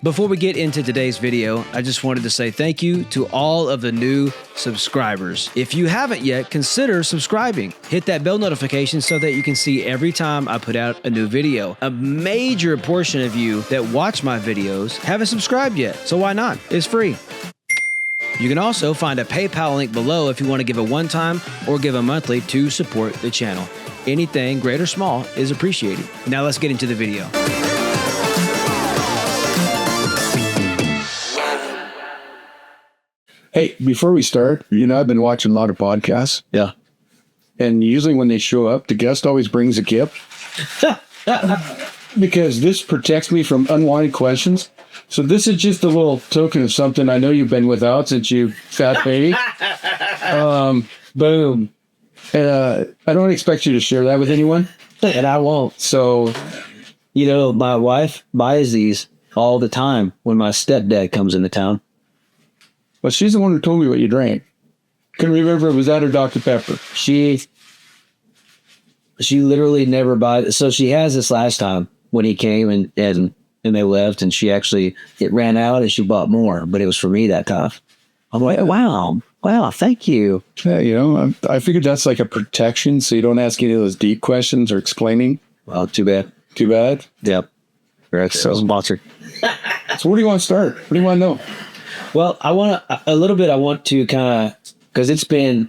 Before we get into today's video, I just wanted to say thank you to all of the new subscribers. If you haven't yet, consider subscribing. Hit that bell notification so that you can see every time I put out a new video. A major portion of you that watch my videos haven't subscribed yet, so why not? It's free. You can also find a PayPal link below if you want to give a one-time or give a monthly to support the channel. Anything, great or small, is appreciated. Now let's get into the video. Hey, before we start, I've been watching a lot of podcasts. Yeah. And usually when they show up, the guest always brings a gift. Because this protects me from unwanted questions. So this is just a little token of something I know you've been without since you fat baby. Boom. And I don't expect you to share that with anyone. And I won't. So, my wife buys these all the time when my stepdad comes into town. well, she's the one who told me what you drank. Couldn't remember if it was that or Dr. Pepper. She literally never buys. So she has this last time when he came and they left, and it ran out and she bought more, but it was for me that time. I'm like, wow, thank you. Yeah, I figured that's like a protection, so you don't ask any of those deep questions or explaining. Well, too bad. Too bad? Yep. So sponsored. So where do you want to start? What do you want to know? Well, I want to kind of, because it's been,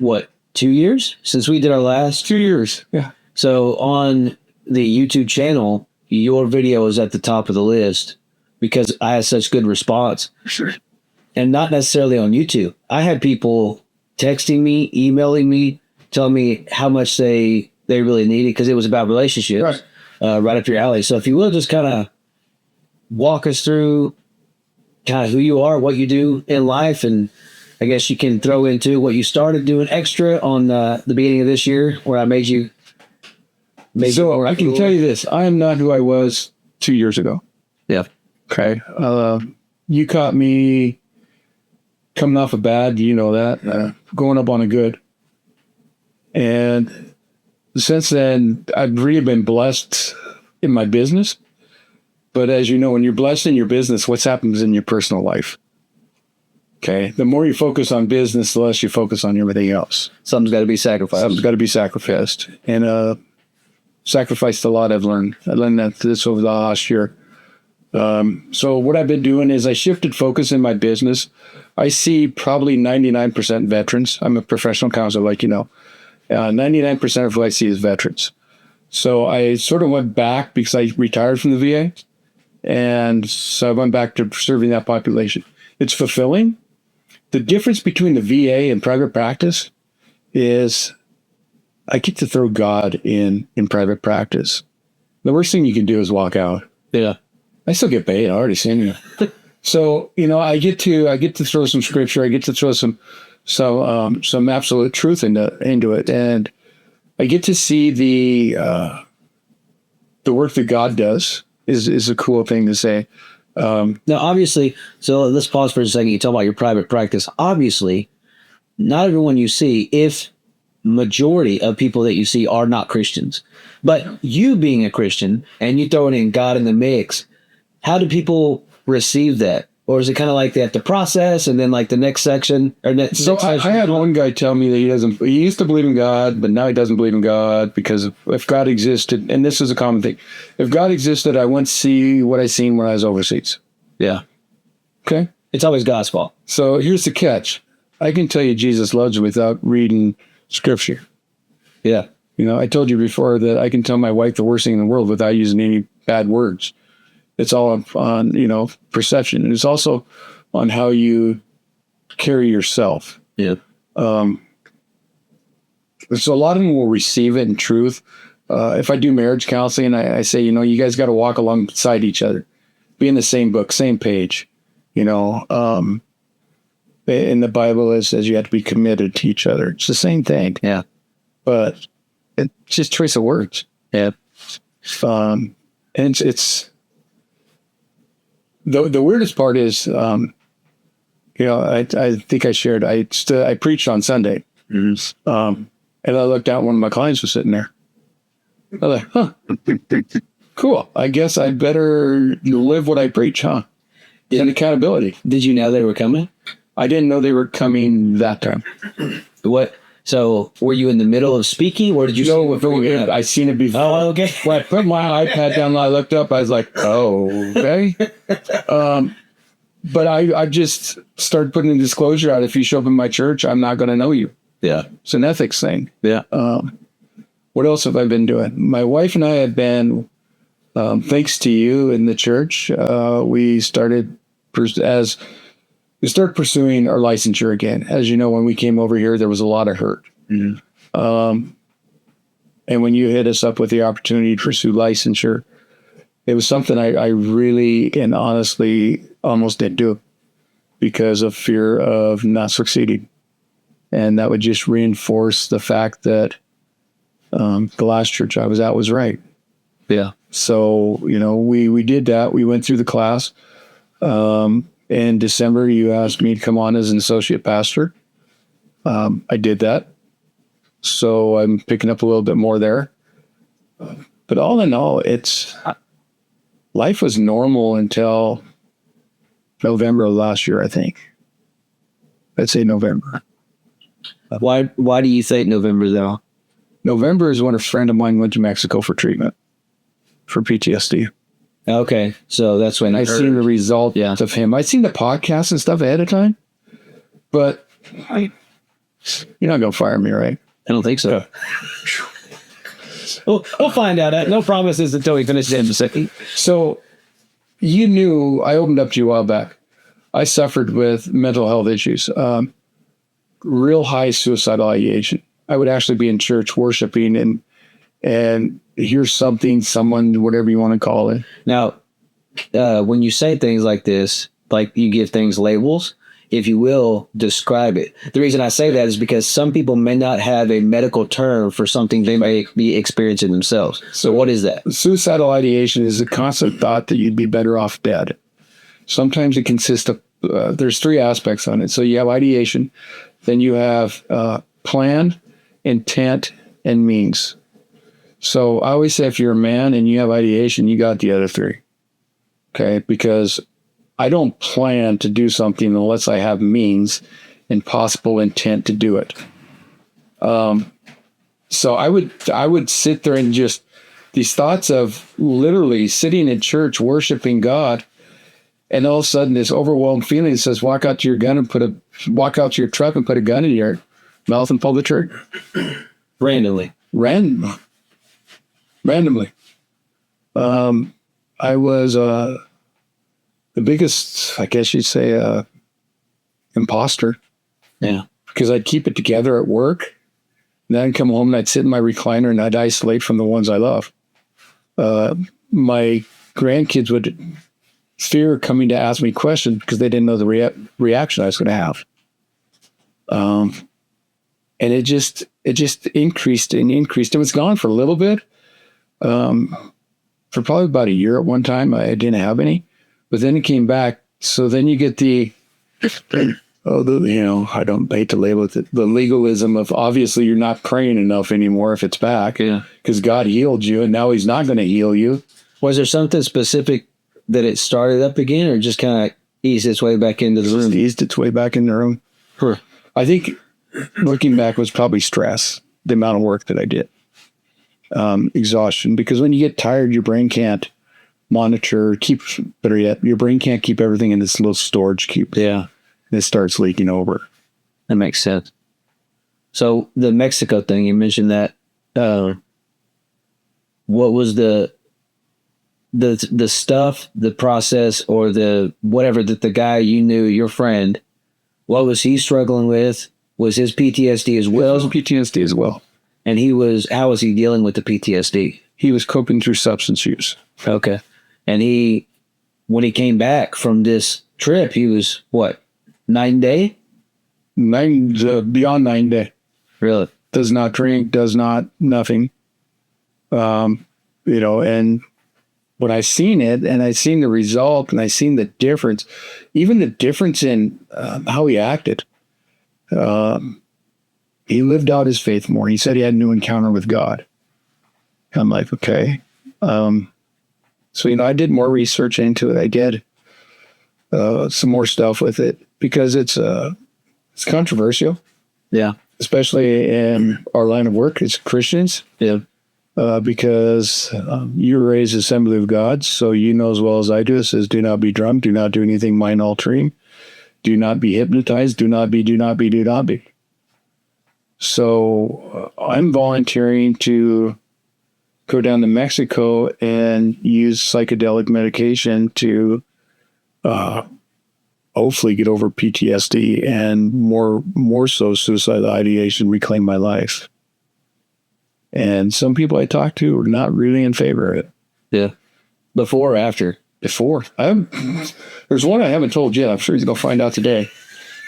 2 years since we did our last? 2 years, yeah. So on the YouTube channel, your video is at the top of the list because I had such good response. Sure. And not necessarily on YouTube. I had people texting me, emailing me, telling me how much they really needed because it was about relationships. Right up your alley. So if you will, just kind of walk us through kind of who you are, what you do in life, and I guess you can throw into what you started doing extra on the beginning of this year where I made you. So I can tell you this. I am not who I was 2 years ago. Yeah. Okay. You caught me coming off a bad, going up on a good. And since then, I've really been blessed in my business. But as you know, when you're blessed in your business, what happens in your personal life? Okay. The more you focus on business, the less you focus on everything else. Something's got to be sacrificed. Something's got to be sacrificed. And sacrificed a lot, I've learned. I learned this over the last year. So what I've been doing is I shifted focus in my business. I see probably 99% veterans. I'm a professional counselor, 99% of what I see is veterans. So I sort of went back because I retired from the VA. And so I went back to serving that population. It's fulfilling. The difference between the VA and private practice is I get to throw God in private practice. The worst thing you can do is walk out. Yeah. I still get paid. I already seen you. So, I get to throw some scripture. I get to throw some absolute truth into it. And I get to see the work that God does is a cool thing to say. Now, obviously, so let's pause for a second. You talk about your private practice. Obviously, not everyone you see, if majority of people that you see are not Christians, but you being a Christian and you throwing in God in the mix, how do people receive that? Or is it kind of like they have to process and then like the next section or next? So I had one guy tell me that he used to believe in God, but now he doesn't believe in God because if God existed, and this is a common thing, if God existed, I wouldn't see what I seen when I was overseas. Yeah. Okay. It's always God's fault. So here's the catch. I can tell you Jesus loves you without reading scripture. Yeah. I told you before that I can tell my wife the worst thing in the world without using any bad words. It's all on, perception. And it's also on how you carry yourself. Yeah. So a lot of them will receive it in truth. If I do marriage counseling, I say, you guys got to walk alongside each other. Be in the same book, same page. In the Bible, it says you have to be committed to each other. It's the same thing. Yeah. But it's just choice of words. Yeah. And it's the weirdest part is, I think I shared, I preached on Sunday. Mm-hmm. And I looked out, one of my clients was sitting there. I was like, huh, cool. I guess I better live what I preach, huh? and accountability. Did you know they were coming? I didn't know they were coming that time. What? So were you in the middle of speaking, or did you? No, I seen it before. Oh, okay. When I put my iPad down and I looked up, I was like, oh, okay. But I just started putting a disclosure out. If you show up in my church, I'm not going to know you. Yeah. It's an ethics thing. Yeah. What else have I been doing? My wife and I have been, thanks to you in the church, we started pursuing our licensure again. As you know, when we came over here, there was a lot of hurt. Mm-hmm. And when you hit us up with the opportunity to pursue licensure, it was something I really and honestly almost didn't do because of fear of not succeeding. And that would just reinforce the fact that the last church I was at was right. Yeah. So, we did that. We went through the class. In December, you asked me to come on as an associate pastor. I did that. So I'm picking up a little bit more there. But all in all, life was normal until November of last year, I think. I'd say November. Why do you think November, though? November is when a friend of mine went to Mexico for treatment for PTSD. Okay, so that's when I seen the result of him. I seen the podcast and stuff ahead of time, but you're not gonna fire me, right? I don't think so. We'll find out. No promises until we finish the episode. So you knew I opened up to you a while back. I suffered with mental health issues, real high suicidal ideation. I would actually be in church worshiping and hear someone, whatever you want to call it. Now, when you say things like this, like you give things labels, if you will, describe it. The reason I say that is because some people may not have a medical term for something they may be experiencing themselves. So what is that? Suicidal ideation is a constant thought that you'd be better off dead. Sometimes it consists of, there's three aspects on it. So you have ideation, then you have plan, intent, and means. So I always say if you're a man and you have ideation, you got the other three. Okay? Because I don't plan to do something unless I have means and possible intent to do it. So I would sit there and just these thoughts of literally sitting in church worshiping God, and all of a sudden this overwhelmed feeling says, walk out to your truck and put a gun in your mouth and pull the trigger. Randomly. Randomly. I was the biggest, I guess you'd say, imposter. Yeah. Because I'd keep it together at work. And then I'd come home and I'd sit in my recliner and I'd isolate from the ones I love. My grandkids would fear coming to ask me questions because they didn't know the reaction I was going to have. And it just increased and increased. It was gone for a little bit. For probably about a year at one time, I didn't have any. But then it came back. So then you get I don't hate to label it, the legalism of obviously you're not praying enough anymore if it's back. Yeah. Because God healed you and now he's not going to heal you. Was there something specific that it started up again or just kind of eased its way back into the room? Eased its way back in the room. Huh. I think looking back was probably stress, the amount of work that I did. Exhaustion, because when you get tired, your brain can't your brain can't keep everything in this little storage cube. Yeah. And it starts leaking over. That makes sense. So the Mexico thing, you mentioned that, what was the stuff, the process, or the whatever that the guy you knew, your friend, what was he struggling with? Was his PTSD as well? It was PTSD as well. And how was he dealing with the PTSD? He was coping through substance use. Okay. And when he came back from this trip, he was what, 9 day? Beyond 9 day. Really? Does not drink, nothing. And when I seen it and I seen the result and I seen the difference, even the difference in how he acted, he lived out his faith more. He said he had a new encounter with God. I'm like, okay. So, I did more research into it. I did some more stuff with it because it's controversial, Yeah. especially in our line of work as Christians. Yeah. Because you were raised Assembly of God, so you know as well as I do. It says, "Do not be drunk. Do not do anything mind altering. Do not be hypnotized. Do not be. Do not be. Do not be." So I'm volunteering to go down to Mexico and use psychedelic medication to hopefully get over PTSD and more so suicidal ideation, reclaim my life. And some people I talk to are not really in favor of it. Yeah. Before or after? Before. There's one I haven't told yet. I'm sure he's going to find out today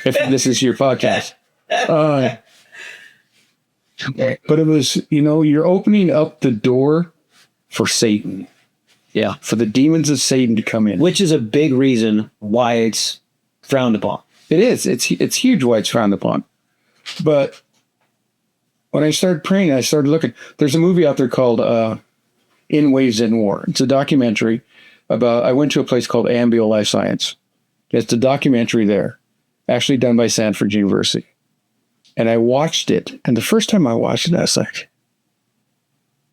if this is your podcast. But it was, you're opening up the door for Satan. Yeah. For the demons of Satan to come in. Which is a big reason why it's frowned upon. It is. It's huge why it's frowned upon. But when I started praying, I started looking. There's a movie out there called In Waves in War. It's a documentary about, I went to a place called Ambio Life Science. It's a documentary there, actually done by Stanford University. And I watched it. And the first time I watched it, I was like,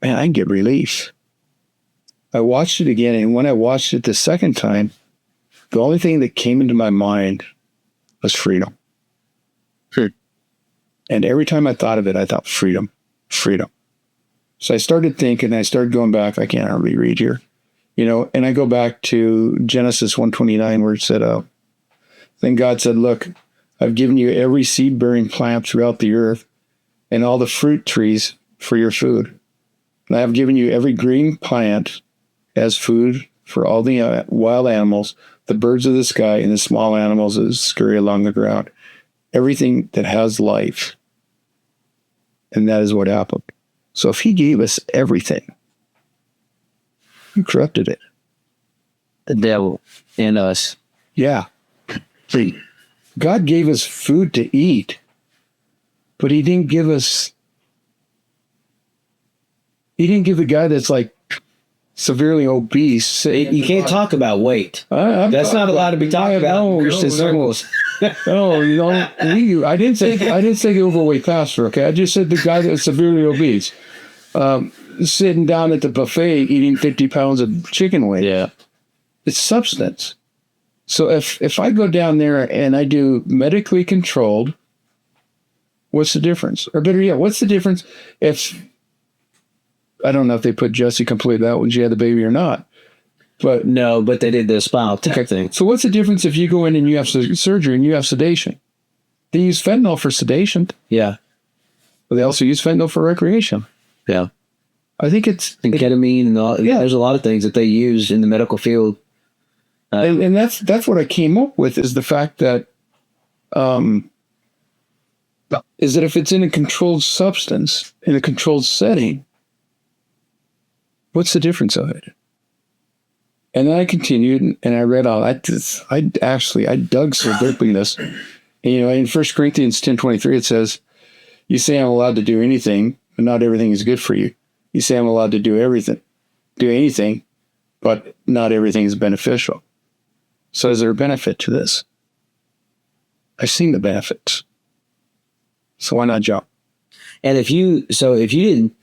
man, I can get relief. I watched it again. And when I watched it the second time, the only thing that came into my mind was freedom. And every time I thought of it, I thought freedom, freedom. So I started thinking, I started going back. I can't hardly read here, and I go back to Genesis 1:29 where it said, then God said, look, I've given you every seed-bearing plant throughout the earth and all the fruit trees for your food. And I have given you every green plant as food for all the wild animals, the birds of the sky, and the small animals that scurry along the ground. Everything that has life. And that is what happened. So if he gave us everything, who corrupted it? The devil in us. Yeah. See, God gave us food to eat, but he didn't give the guy that's like severely obese. You can't talk about weight. That's not allowed to be talked about in Christian circles. No, I didn't say the overweight pastor. Okay, I just said the guy that was severely obese, sitting down at the buffet eating 50 pounds of chicken wing. Yeah, it's substance. So if I go down there and I do medically controlled, what's the difference? Or better yet, what's the difference if I don't know if they put Jessie completely out when she had the baby or not. But no, but they did the spinal tap thing. So what's the difference if you go in and you have surgery and you have sedation? They use fentanyl for sedation. Yeah. But they also use fentanyl for recreation. Yeah. I think it's... And ketamine and all. Yeah. There's a lot of things that they use in the medical field. And that's what I came up with is the fact that is that if it's in a controlled substance, in a controlled setting, what's the difference of it? And then I continued and I read all. I dug so deeply in this. And, in 1 Corinthians 10:23, it says, you say I'm allowed to do anything, but not everything is good for you. You say I'm allowed to do anything, but not everything is beneficial. So is there a benefit to this? I've seen the benefits. So why not jump? And if you didn't,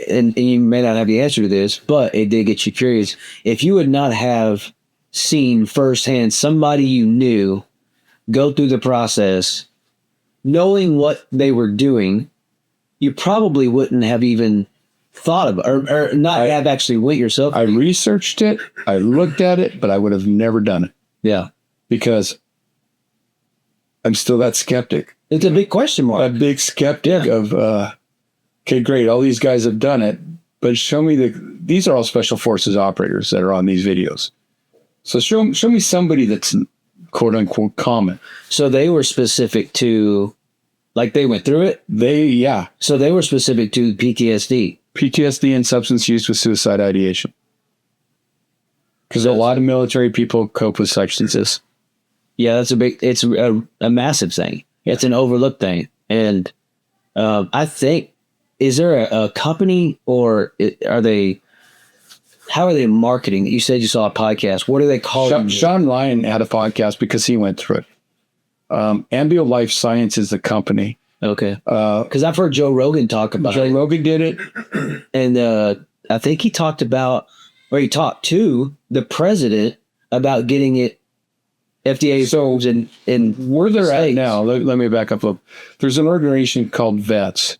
and you may not have the answer to this, but it did get you curious. If you would not have seen firsthand somebody you knew go through the process, knowing what they were doing, you probably wouldn't have even thought of or not have actually went yourself. I researched it, I looked at it, but I would have never done it. Yeah. Because I'm still that skeptic. It's a big question mark. A big skeptic of, okay, great, all these guys have done it, but show me these are all special forces operators that are on these videos. So show me somebody that's quote unquote common. So they were specific to, like they went through it? Yeah. So they were specific to PTSD. PTSD and substance use with suicide ideation. Because a lot of military people cope with substances. Yeah, it's a massive thing. It's an overlooked thing. And I think, is there a company or are they, how are they marketing? You said you saw a podcast. What are they calling? Sean Lyon had a podcast because he went through it. Ambio Life Science is the company. Okay. Because I've heard Joe Rogan talk about Joe it. Rogan did it. And I think he talked about, or he talked to the president about getting it FDA approved in where they're at states. now. Let me back up a little. There's an organization called VETS.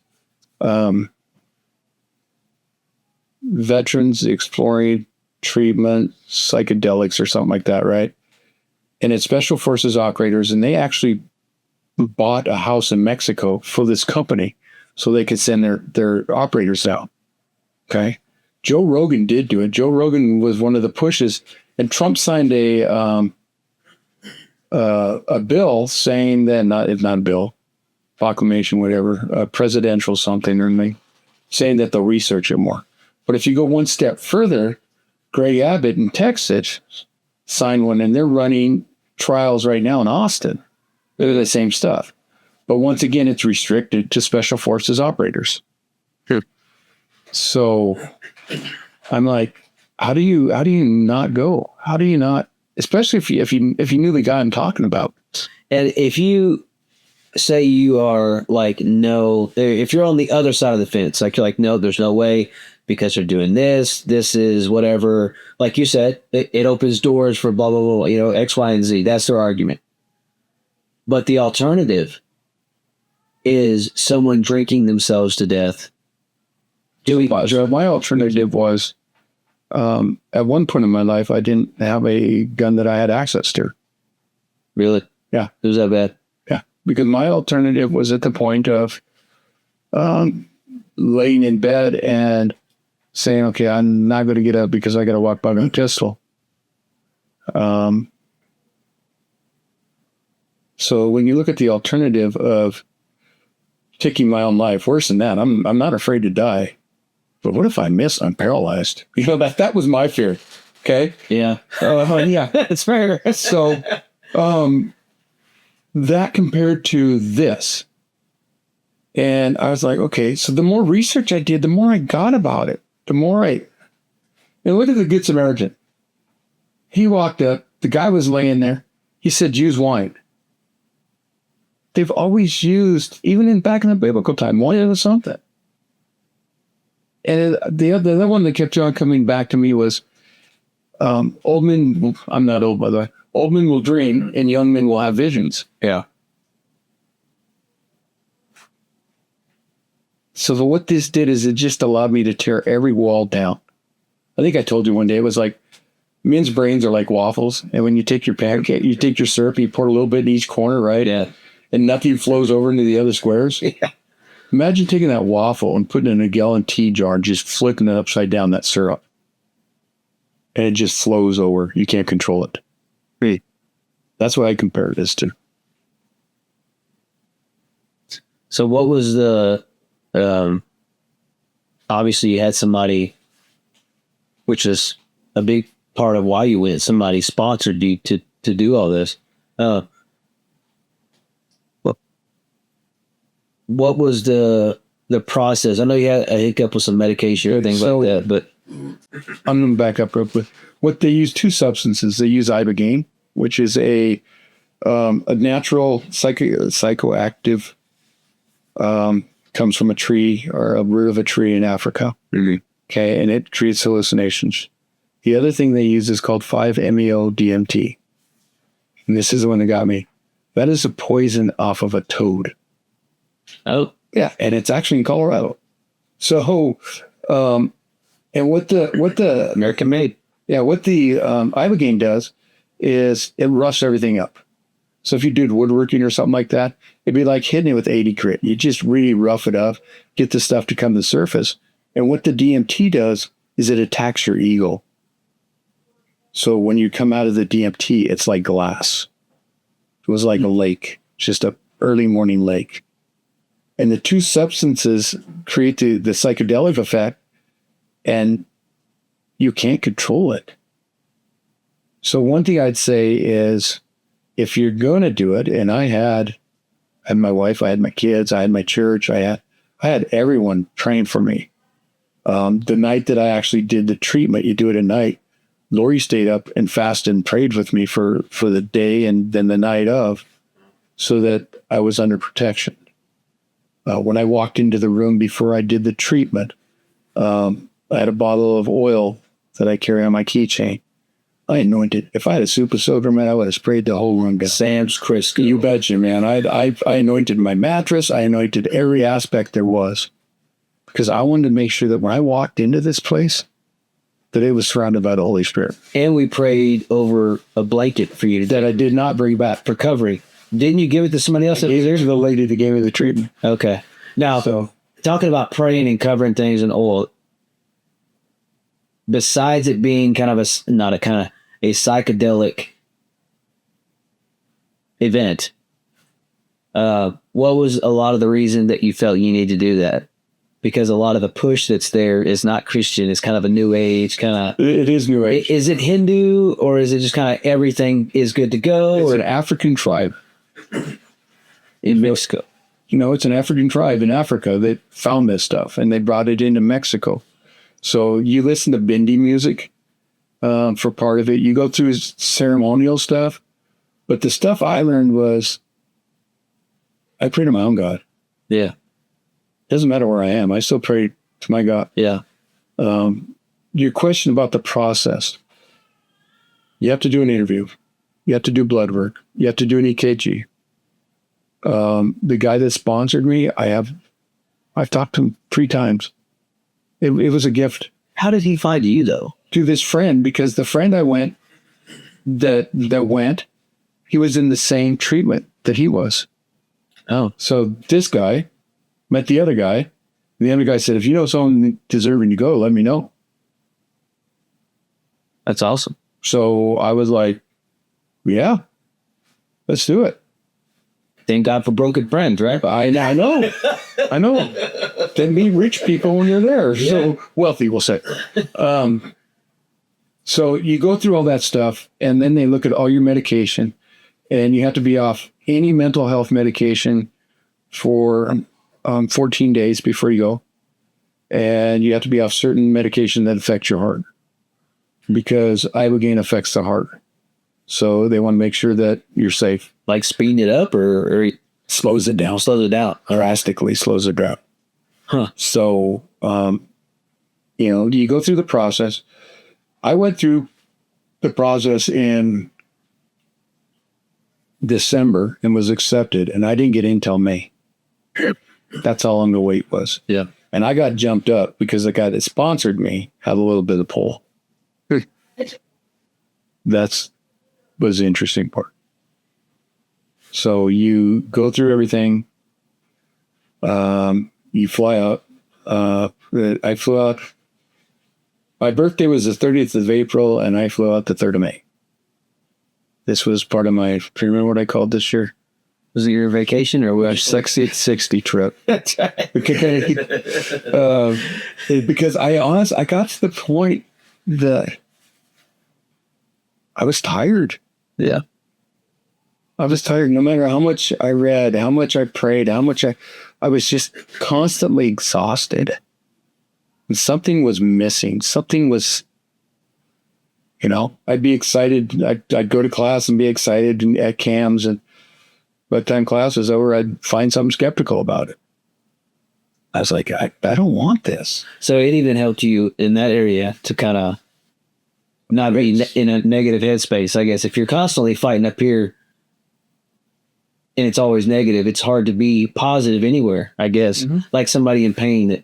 Veterans Exploring Treatment Psychedelics or something like that, right? And it's Special Forces operators, and they actually bought a house in Mexico for this company so they could send their operators out. Okay. Joe Rogan did do it. Joe Rogan was one of the pushes, and Trump signed a bill saying that, not a bill, proclamation, whatever, presidential something or anything, saying that they'll research it more. But if you go one step further, Greg Abbott in Texas signed one, and they're running trials right now in Austin. They're the same stuff. But once again, it's restricted to Special Forces operators. Sure. So I'm like, how do you not go? How do you not, especially if you knew the guy I'm talking about? And if you say you are like, no, if you're on the other side of the fence, like you're like, no, there's no way because they're doing this is whatever. Like you said, it opens doors for blah, blah, blah, X, Y, and Z. That's their argument. But the alternative is someone drinking themselves to death. My alternative was, at one point in my life, I didn't have a gun that I had access to. Really? Yeah. It was that bad? Yeah. Because my alternative was at the point of laying in bed and saying, okay, I'm not going to get up because I got to walk by my pistol. So when you look at the alternative of taking my own life, worse than that, I'm not afraid to die. But what if I miss? I'm paralyzed. That was my fear. Okay. Yeah. Yeah. It's fair. So that compared to this. And I was like, okay, so the more research I did, the more I got about it. And look at the Good Samaritan. He walked up, the guy was laying there. He said, use wine. They've always used, even back in the biblical time, wine was something. And the other one that kept on coming back to me was, old men, I'm not old, by the way, old men will dream and young men will have visions. Yeah. So what this did is it just allowed me to tear every wall down. I think I told you one day, it was like, men's brains are like waffles. And when you take your pancake, you take your syrup, you pour a little bit in each corner, right? Yeah. And nothing flows over into the other squares. Yeah. Imagine taking that waffle and putting it in a gallon tea jar and just flicking it upside down, that syrup. And it just flows over. You can't control it. Right. That's what I compare this to. So what was the, obviously you had somebody, which is a big part of why you went, somebody sponsored you to do all this. What was the process? I know you had a hiccup with some medication and things like that, but I'm going to back up real quick. What they use, two substances. They use ibogaine, which is a natural psychoactive, comes from a tree or a root of a tree in Africa. Mm-hmm. Okay, and it treats hallucinations. The other thing they use is called 5-MeO-DMT. And this is the one that got me. That is a poison off of a toad. oh, Yeah, and it's actually in Colorado. So, and what the American made. yeah, what the ibogaine does is it roughs everything up. So if you did woodworking or something like that, it'd be like hitting it with 80 grit. You just really rough it up, get the stuff to come to the surface. And what the DMT does is it attacks your ego. So when you come out of the DMT, it's like glass. It was like a lake, just a early morning lake. And the two substances create the psychedelic effect, and you can't control it. So one thing I'd say is, if you're going to do it, and I had my wife, I had my kids, I had my church, I had everyone train for me. The night that I actually did the treatment, you do it at night. Lori stayed up and fasted and prayed with me for the day and then the night of, so that I was under protection. When I walked into the room before I did the treatment, I had a bottle of oil that I carry on my keychain. I anointed. If I had a super soaker, man, I would have sprayed the whole room down. Sam's Crisco. You betcha, man. I anointed my mattress. I anointed every aspect there was, because I wanted to make sure that when I walked into this place, that it was surrounded by the Holy Spirit. And we prayed over a blanket for you that I did not bring back for covering. Didn't you give it to somebody else? I gave it to the lady that gave me the treatment. Okay. Now, talking about praying and covering things in oil, besides it being kind of a psychedelic event, what was a lot of the reason that you felt you need to do that? Because a lot of the push that's there is not Christian. It's kind of a new age kind of. It is new age. Is it Hindu, or is it just kind of everything is good to go? It's an African tribe in Mexico. It's an African tribe in Africa that found this stuff, and they brought it into Mexico. So you listen to Bindi music for part of it. You go through his ceremonial stuff. But the stuff I learned was I pray to my own God. Yeah. Doesn't matter where I am. I still pray to my God. Yeah. Your question about the process. You have to do an interview. You have to do blood work. You have to do an EKG. The guy that sponsored me, I've talked to him 3 times. It was a gift. How did he find you, though? To this friend, because the friend I went, that went, he was in the same treatment that he was. Oh. So this guy met the other guy. And the other guy said, if you know someone deserving to go, let me know. That's awesome. So I was like, yeah, let's do it. Thank God for broken friends, right? I know. I know. They meet rich people when you're there. Yeah. So wealthy, we'll say. So you go through all that stuff, and then they look at all your medication, and you have to be off any mental health medication for 14 days before you go. And you have to be off certain medication that affects your heart, because ibogaine affects the heart. So they want to make sure that you're safe. Like speeding it up or slows it down. Slows it down. Drastically slows it down. Huh. So, you go through the process. I went through the process in December and was accepted, and I didn't get in until May. That's how long the wait was. Yeah. And I got jumped up because the guy that sponsored me had a little bit of pull. That was the interesting part. So you go through everything. You fly out. I flew out. My birthday was the 30th of April, and I flew out the 3rd of May. This was part of my, do you remember what I called this year? Was it your vacation or what? 60 trip. That's right. Because I got to the point that I was tired. Yeah. I was tired. No matter how much I read, how much I prayed, how much I was just constantly exhausted. And something was missing. Something was, I'd be excited. I'd go to class and be excited at CAMs, and by the time class was over, I'd find something skeptical about it. I was like, I don't want this. So it even helped you in that area to kind of not be in a negative headspace, I guess. If you're constantly fighting up here and it's always negative, it's hard to be positive anywhere, I guess. Mm-hmm. Like somebody in pain that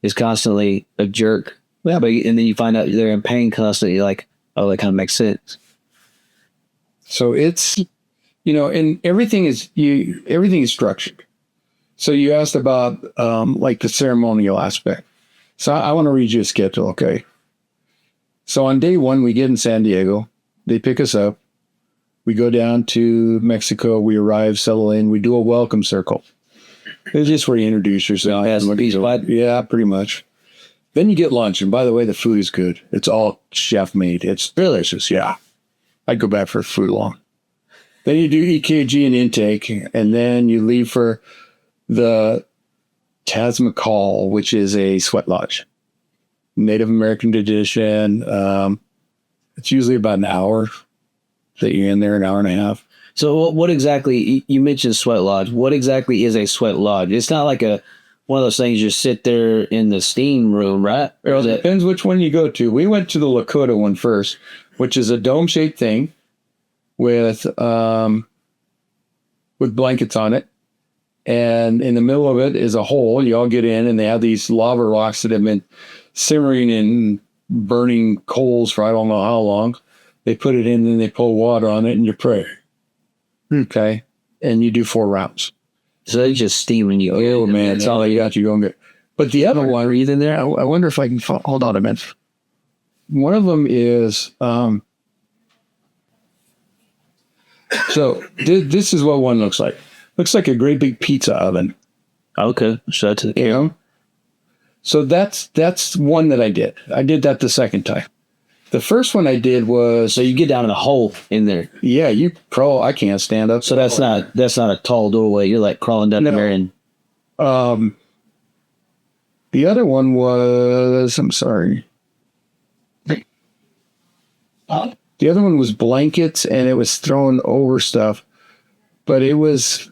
is constantly a jerk. Yeah. And then you find out they're in pain constantly, you're like, oh, that kind of makes sense. So it's, and everything is structured. So you asked about like the ceremonial aspect. So I want to read you a schedule, okay? So on day 1, we get in San Diego. They pick us up. We go down to Mexico. We arrive, settle in. We do a welcome circle. It's just where you introduce yourself. Yeah, pretty much. Then you get lunch. And by the way, the food is good. It's all chef made. It's delicious. Yeah. I'd go back for food long. Then you do EKG and intake. And then you leave for the Taj Mahal, which is a sweat lodge. Native American tradition. It's usually about an hour that you're in there, an hour and a half. So what exactly, you mentioned sweat lodge. What exactly is a sweat lodge? It's not like one of those things you sit there in the steam room, right? Or Well, it depends which one you go to. We went to the Lakota one first, which is a dome-shaped thing with blankets on it. And in the middle of it is a hole. You all get in, and they have these lava rocks that have been simmering in burning coals for I don't know how long. They put it in, and they pour water on it, and you pray. Okay. And you do 4 rounds. So they just steaming you. Oh, man. That's all you got. You go and get. But the other one, Are you in there? I wonder if I can hold on a minute. One of them is, so this is what one looks like. Looks like a great big pizza oven. Okay. So that's You know? So that's one that I did. I did that the second time. The first one I did was, So you get down in a hole in there. yeah, you crawl. I can't stand up. So that's not a tall doorway. You're like crawling down No. there and The other one was, I'm sorry. The other one was blankets, and it was thrown over stuff, but it was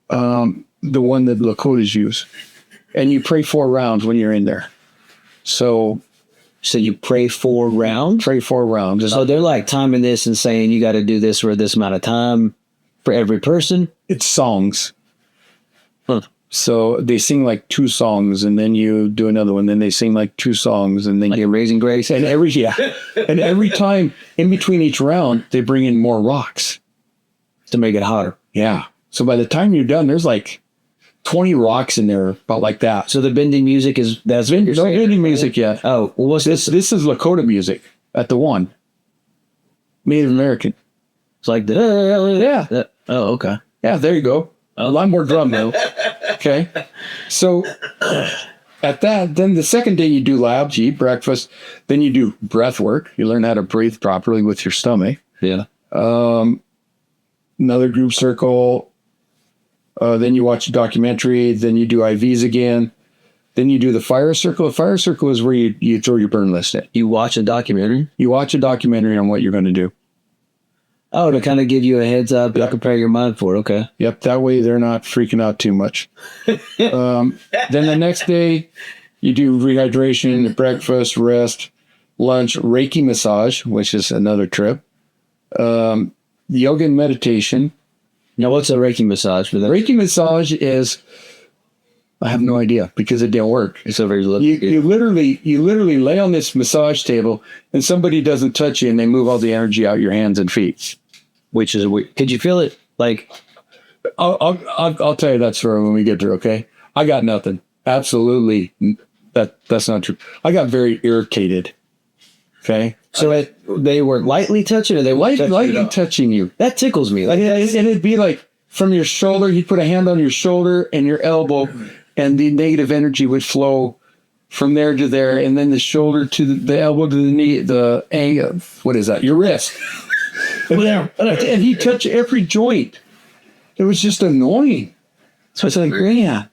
the one that Lakotas use. And you pray 4 rounds when you're in there. So you pray 4 rounds. pray 4 rounds. So they're like timing this and saying you got to do this for this amount of time for every person. It's songs. Huh. So they sing like 2 songs, and then you do another one. Then they sing like 2 songs, and then Like you Amazing Grace. and every time in between each round, they bring in more rocks. To make it hotter. Yeah. So by the time you're done, there's like 20 rocks in there, about like that. So the bending music that's what you're Don't saying? hear any music yet. Oh, well, what's this? This is Lakota music at the one. Native American. It's like Yeah. Oh, okay. Yeah, there you go. A lot more drum though. Okay. So at that, then the second day you do labs, you eat breakfast, then you do breath work. You learn how to breathe properly with your stomach. Yeah. Another group circle. Then you watch a documentary. Then you do IVs again. Then you do the fire circle. The fire circle is where you throw your burn list in. You watch a documentary? You watch a documentary on what you're going to do. Oh, to kind of give you a heads up, to prepare your mind for it. Okay. Yep, that way they're not freaking out too much. Then the next day, you do rehydration, breakfast, rest, lunch, Reiki massage, which is another trip, yoga and meditation. Now, what's a Reiki massage for that? Reiki massage is, I have no idea because it didn't work. It's over your You literally lay on this massage table and somebody doesn't touch you and they move all the energy out your hands and feet. which is weird. Could you feel it? Like, I'll tell you that story when we get there. Okay, I got nothing. Absolutely, that's not true. I got very irritated. Okay, so they were lightly touching, or they were lightly touching you. That tickles me. Like, And it'd be like from your shoulder. He'd put a hand on your shoulder and your elbow, and the negative energy would flow from there to there, and then the shoulder to the elbow to the knee. What is that? Your wrist. And he'd touch every joint. It was just annoying. So it's like, yeah.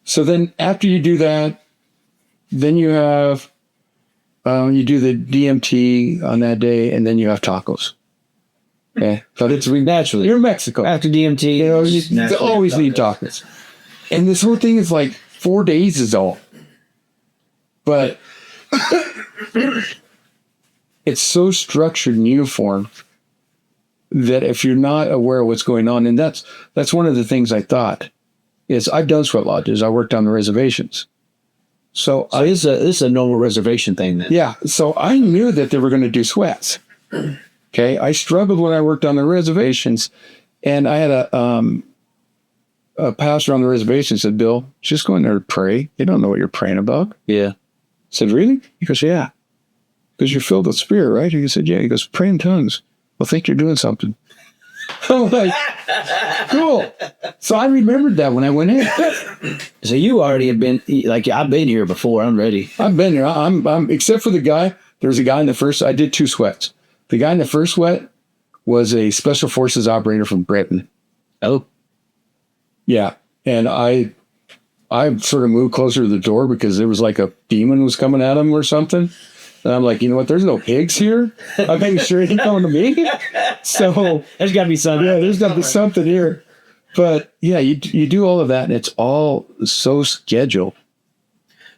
So then after you do that, then you have, you do the DMT on that day, and then you have tacos. Okay. So it's naturally. You're in Mexico. After DMT, You always need tacos. And this whole thing is like 4 days is all. But it's so structured and uniform that if you're not aware of what's going on, and that's one of the things I thought, is I've done sweat lodges. I worked on the reservations. So this is a normal reservation thing then. yeah, so I knew that they were going to do sweats. Okay, I struggled when I worked on the reservations, and I had a pastor on the reservation said, "Bill, just go in there to pray. They don't know what you're praying about." Yeah. I said, "Really?" He goes, "Yeah." Because you're filled with spirit, right? He said, "Yeah." He goes, "Pray in tongues. Well, think you're doing something." I'm like, cool. So I remembered that when I went in. So you already have been, like, I've been here before. I'm ready. I've been there. I'm except for the guy. There was a guy in the first. I did 2 sweats. The guy in the first sweat was a special forces operator from Britain. Oh. Yeah, and I I sort of moved closer to the door because there was like a demon was coming at him or something. And I'm like, you know what? There's no pigs here. I'm making sure he ain't coming to me. So There's got to be something. yeah, there's got to be something here. But yeah, you do all of that, and it's all so scheduled.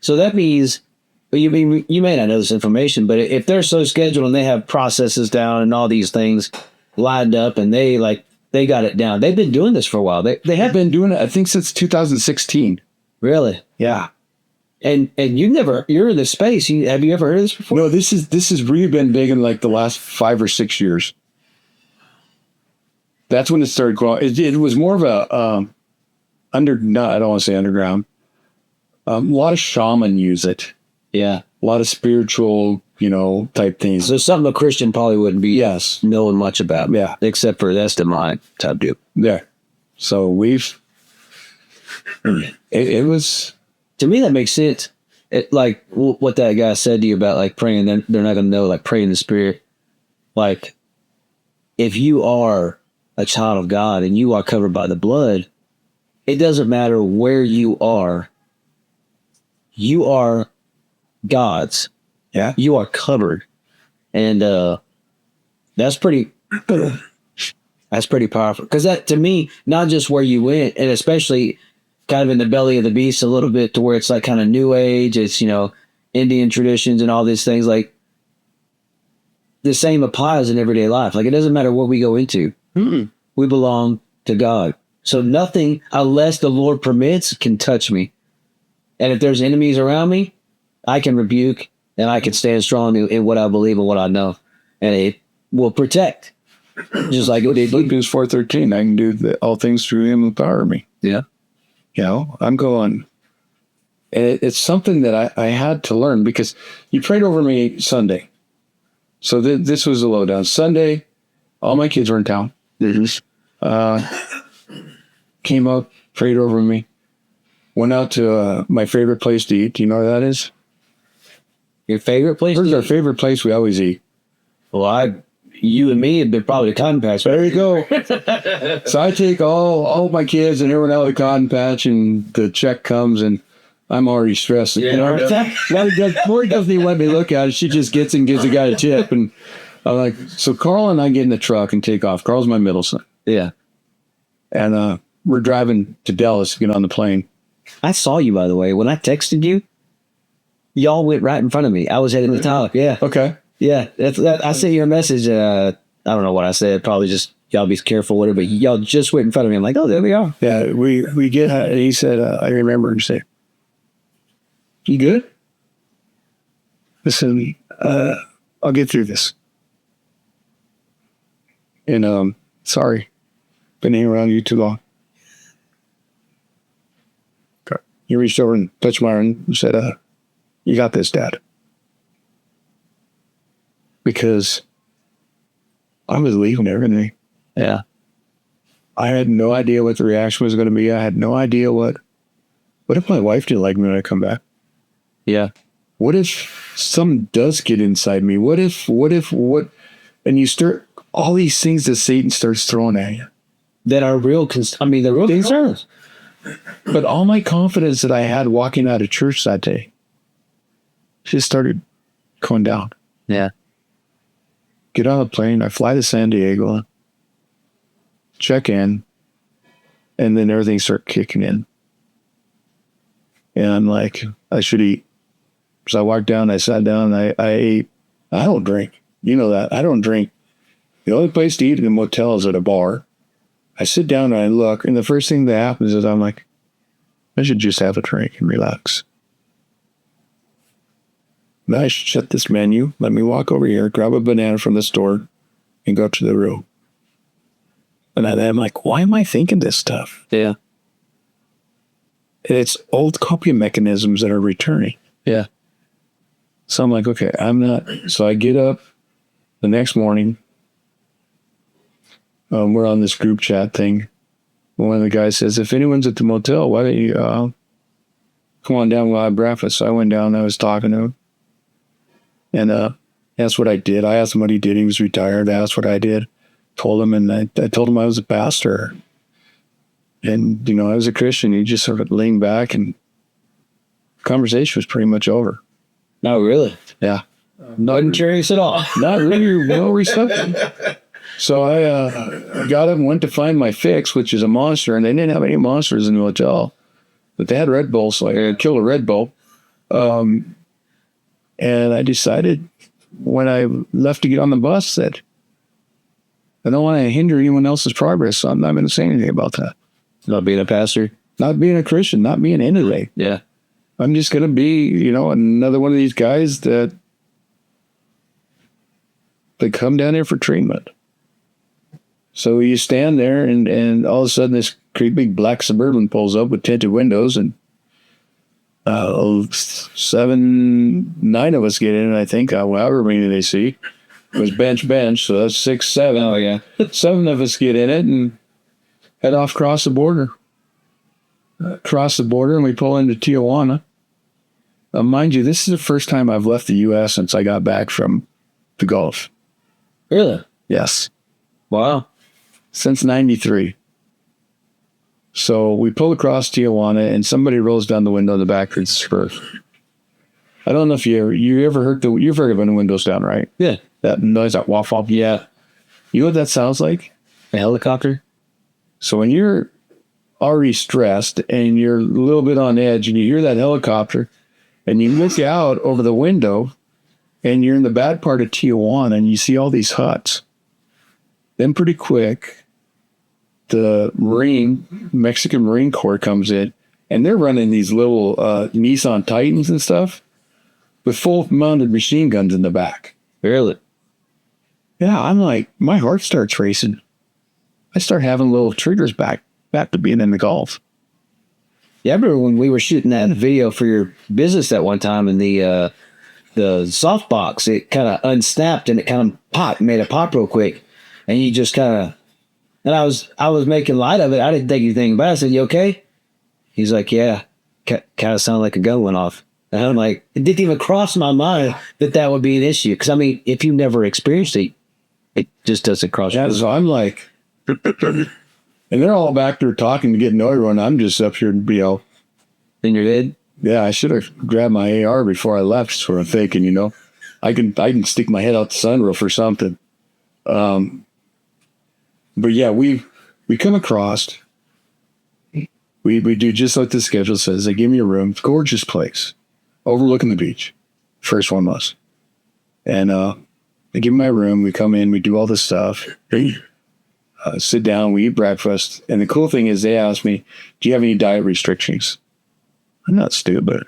So that means, you may not know this information, but if they're so scheduled and they have processes down and all these things lined up, and they got it down, they've been doing this for a while. They have Been doing it, I think, since 2016. really. Yeah. And you're in this space. Have you ever heard of this before? No, this has really been big in like the last 5 or 6 years. That's when it started growing. It was more of a I don't want to say underground. A lot of shaman use it. Yeah. A lot of spiritual, type things. So something a Christian probably wouldn't be knowing much about. Yeah. Except for that's demonic type deal. Yeah. So it was. To me, that makes sense. Like what that guy said to you about like praying, they're not going to know, like praying in the spirit. Like if you are a child of God and you are covered by the blood, it doesn't matter where you are God's. Yeah. You are covered. And that's pretty powerful. Because that, to me, not just where you went, and especially kind of in the belly of the beast a little bit, to where it's like kind of new age, it's, Indian traditions and all these things, like the same applies in everyday life. Like it doesn't matter what we go into. We belong to God. So nothing, unless the Lord permits, can touch me. And if there's enemies around me, I can rebuke and I can stand strong in what I believe and what I know. And it will protect. Just like it did. Philippians 4:13, I can do all things through him who empower me. Yeah. I'm going. It's something that I had to learn because you prayed over me Sunday. So this was a lowdown. Sunday, all my kids were in town. Came up, prayed over me. Went out to my favorite place to eat. Do you know where that is? Your favorite place? Where's our favorite place we always eat? Well, you and me have been probably the cotton patch. There you go. So I take all my kids and everyone out of the cotton patch, and the check comes, and I'm already stressed. Lori doesn't even let me look at it. She just gets and gives the guy a tip. And I'm like, so Carl and I get in the truck and take off. Carl's my middle son. Yeah. And we're driving to Dallas to get on the plane. I saw you, by the way. When I texted you, y'all went right in front of me. I was heading to the top. Yeah. Okay. Yeah. I sent you a message. I don't know what I said. Probably just y'all be careful, whatever. But y'all just went in front of me. I'm like, oh, there we are. Yeah. We get, he said, I remember him saying, you good? Listen, I'll get through this. And sorry, been hanging around you too long. Okay. He reached over and touched my arm and said, you got this, Dad. Because I was leaving everything. Yeah. I had no idea what the reaction was going to be. I had no idea what if my wife didn't like me when I come back? Yeah. What if something does get inside me? What if, and you start, all these things that Satan starts throwing at you. That are real, the real concerns. But all my confidence that I had walking out of church that day just started going down. Yeah. Get on the plane, I fly to San Diego, check in, and then everything started kicking in. And I'm like, I should eat. So I walked down, I sat down, I ate. I don't drink. You know that. I don't drink. The only place to eat in a motel is at a bar. I sit down and I look, and the first thing that happens is I'm like, I should just have a drink and relax. Now I should shut this menu, let me walk over here, grab a banana from the store, and go to the room. And I'm like, why am I thinking this stuff? Yeah. It's old coping mechanisms that are returning. Yeah. So I'm like, okay, I'm not. So I get up the next morning. We're on this group chat thing. One of the guys says, if anyone's at the motel, why don't you come on down, we'll have breakfast. So I went down, I was talking to him. And that's what I did. I asked him what he did. He was retired. I asked what I did. Told him, and I told him I was a pastor. And, you know, as a Christian, you just sort of lean back and conversation was pretty much over. No, really? Yeah. Wasn't curious at all. Not really well receptive. So I got up and went to find my fix, which is a monster, and they didn't have any monsters in the hotel, but they had Red Bull, so I killed a Red Bull. And I decided when I left to get on the bus that I don't want to hinder anyone else's progress, so I'm not going to say anything about that. Not being a pastor? Not being a Christian, not being anything. Yeah. I'm just going to be, you know, another one of these guys that they come down here for treatment. So you stand there and all of a sudden this great big black Suburban pulls up with tinted windows and 9 of us get in, I think, however many they see. It was bench, so that's 6, 7. Oh, yeah. 7 of us get in it and head off across the border. And we pull into Tijuana. Mind you, this is the first time I've left the U.S. since I got back from the Gulf. Really? Yes. Wow. Since 93. So we pull across Tijuana and somebody rolls down the window in the back of the Spurs. I don't know if you ever heard you've heard of when the windows down, right? Yeah. That noise, that waff waff. Yeah. You know what that sounds like? A helicopter? So when you're already stressed and you're a little bit on edge and you hear that helicopter and you look out over the window and you're in the bad part of Tijuana and you see all these huts, then pretty quick, the Mexican Marine Corps comes in and they're running these little Nissan Titans and stuff with full mounted machine guns in the back. Really? Yeah, I'm like, my heart starts racing. I start having little triggers back to being in the Gulf. Yeah, I remember when we were shooting that video for your business that one time and the softbox, it kind of unsnapped and it kind of made a pop real quick. And you just kind of, and I was making light of it. I didn't think anything about it. I said, "You okay?" He's like, "Yeah." Kind of sounded like a gun went off. And I'm like, it didn't even cross my mind that would be an issue. Because I mean, if you never experienced it, it just doesn't cross your mind. So I'm like, and they're all back there talking to get to know everyone. I'm just up here, you know. In your head? Yeah, I should have grabbed my AR before I left, sort of thinking, you know, I can stick my head out the sunroof or something. But yeah, we come across. We do just like the schedule says. They give me a room, gorgeous place, overlooking the beach. First one was, and they give me my room. We come in, we do all this stuff. Sit down, we eat breakfast, and the cool thing is they asked me, "Do you have any diet restrictions?" I'm not stupid.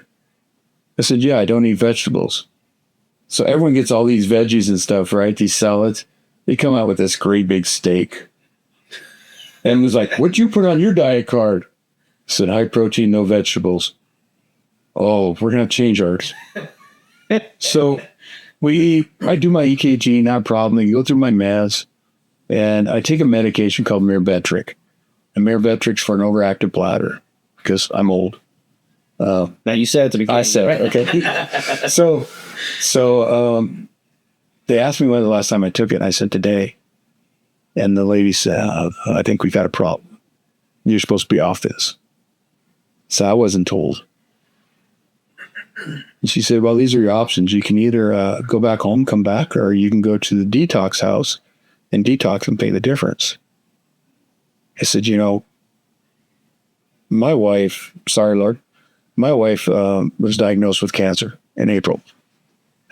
I said, "Yeah, I don't eat vegetables." So everyone gets all these veggies and stuff, right? These salads. They come out with this great big steak. And was like, "What'd you put on your diet card?" I said, "High protein, no vegetables." "Oh, we're going to change ours." So I do my EKG, not a problem. I go through my meds, and I take a medication called Myrbetriq. And Myrbetriq's for an overactive bladder because I'm old. Now you said it at the beginning. I said it, okay. So they asked me when the last time I took it, and I said today. And the lady said, "I think we've got a problem. You're supposed to be off this." So I wasn't told. And she said, "Well, these are your options. You can either go back home, come back, or you can go to the detox house and detox and pay the difference." I said, "You know, my wife, sorry, Lord, my wife was diagnosed with cancer in April."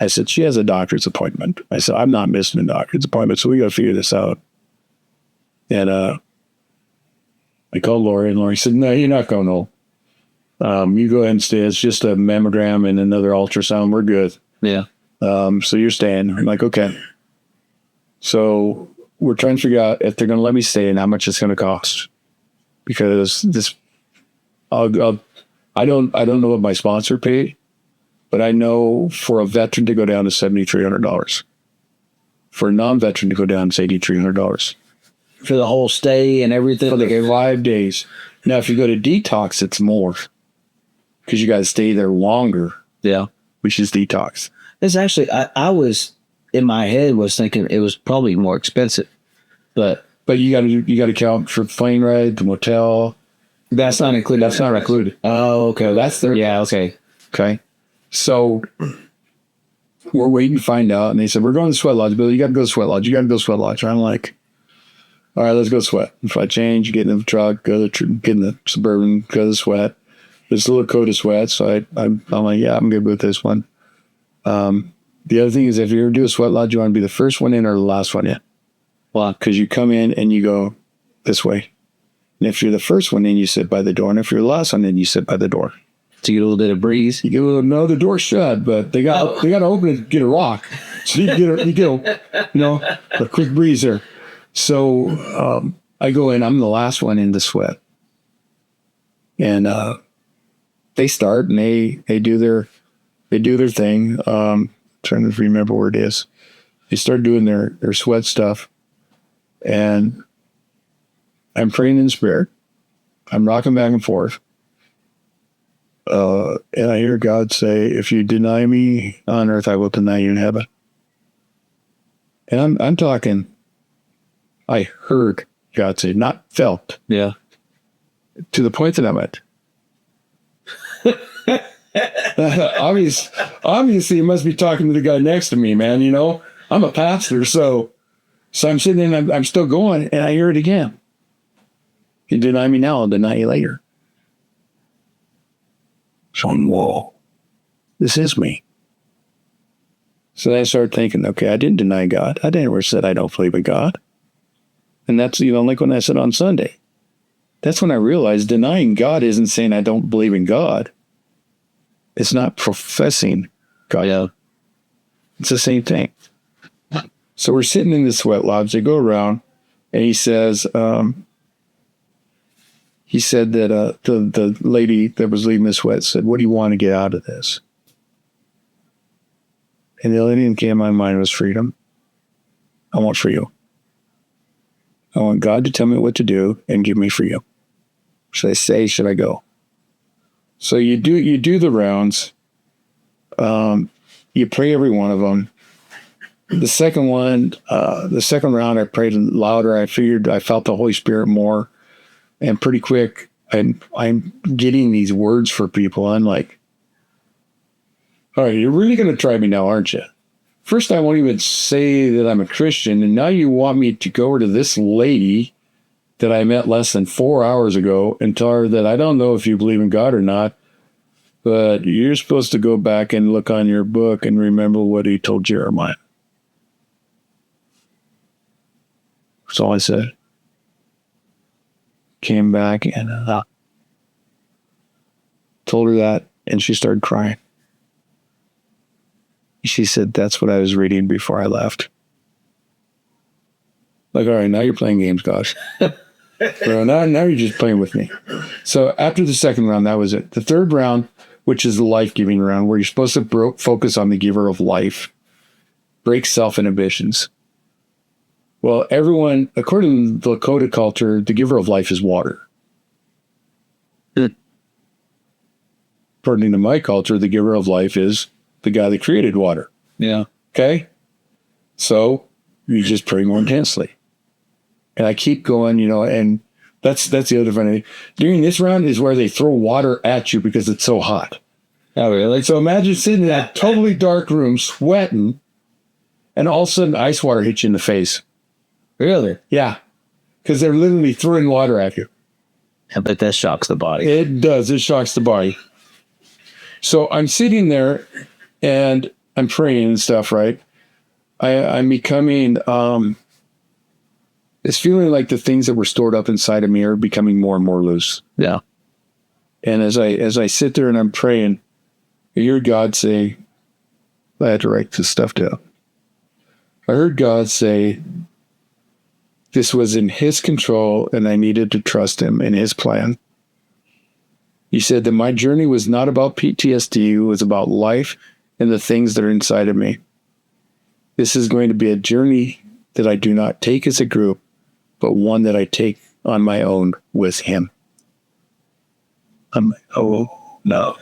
I said, "She has a doctor's appointment." I said, "I'm not missing a doctor's appointment, so we got to figure this out." And I called Lori, and Lori said, "No, you're not going home. You go ahead and stay. It's just a mammogram and another ultrasound. We're good." Yeah. So you're staying. I'm like, okay. So we're trying to figure out if they're going to let me stay and how much it's going to cost. Because I don't know what my sponsor paid, but I know for a veteran to go down to $7,300. For a non-veteran to go down to $8,300. For the whole stay and everything? For the 5 days. Now, if you go to detox, it's more. Because you got to stay there longer. Yeah. Which is detox. It's actually, I was, in my head, was thinking it was probably more expensive. But you got to count for the plane ride, the motel, That's not included. That's not included. Oh, okay. That's their okay. Okay. So we're waiting to find out. And they said, we're going to Sweat Lodge, Bill. You got to go to Sweat Lodge. You got to go to Sweat Lodge. And I'm like, all right, let's go Sweat. If I change, get in the truck, get in the Suburban, go to Sweat. There's a Lakota Sweat. So I'm like, yeah, I'm good with this one. The other thing is, if you ever do a Sweat Lodge, you want to be the first one in or the last one in. Wow. Because you come in and you go this way. And if you're the first one in, you sit by the door. And if you're the last one in, you sit by the door. To get a little bit of breeze. You get a little, no, the door's shut, but they got to open it to get a rock. So you get a quick breeze there. So I go in, I'm the last one in the Sweat. And they start and they do their thing. Trying to remember where it is. They start doing their Sweat stuff. And I'm praying in spirit. I'm rocking back and forth. And I hear God say, if you deny me on earth, I will deny you in heaven. And I'm talking, I heard God say, not felt. Yeah. To the point that I'm at. Obviously, he must be talking to the guy next to me, man. You know, I'm a pastor, so I'm sitting there and I'm still going, and I hear it again. You deny me now, I'll deny you later. So I'm, whoa, this is me. So then I started thinking, okay, I didn't deny God. I never said I don't believe in God. And that's, like when I said on Sunday, that's when I realized denying God isn't saying I don't believe in God. It's not professing God. Yeah. It's the same thing. So we're sitting in the Sweat Lodge. They go around, and he says, that the lady that was leaving the Sweat said, what do you want to get out of this? And the only thing that came to my mind was freedom. I want freedom. I want God to tell me what to do and give me freedom. Should I stay? Should I go? So you do the rounds. You pray every one of them. The second round, I prayed louder. I felt the Holy Spirit more, and pretty quick, I'm getting these words for people. I'm like, all right, you're really going to try me now, aren't you? First, I won't even say that I'm a Christian, and now you want me to go over to this lady that I met less than 4 hours ago and tell her that I don't know if you believe in God or not, but you're supposed to go back and look on your book and remember what he told Jeremiah. That's all I said. Came back and told her that, and she started crying. She said, that's what I was reading before I left. Like, all right, now you're playing games, God. Bro, now you're just playing with me. So after the second round, that was it. The third round, which is the life-giving round, where you're supposed to focus on the giver of life, break self-inhibitions. Well, everyone, according to the Lakota culture, the giver of life is water. According to my culture, the giver of life is the guy that created water. Yeah. Okay? So you just pray more intensely. And I keep going, and that's the other funny thing. During this round is where they throw water at you because it's so hot. Oh, really? So imagine sitting in that totally dark room, sweating, and all of a sudden ice water hits you in the face. Really? Yeah. Because they're literally throwing water at you. I bet that shocks the body. It does. It shocks the body. So I'm sitting there and I'm praying and stuff, right? I'm becoming, it's feeling like the things that were stored up inside of me are becoming more and more loose. Yeah. And as I sit there and I'm praying, I hear God say, I had to write this stuff down. I heard God say, this was in his control and I needed to trust him in his plan. He said that my journey was not about PTSD, it was about life and the things that are inside of me. This is going to be a journey that I do not take as a group, but one that I take on my own with him. I'm like, oh, no.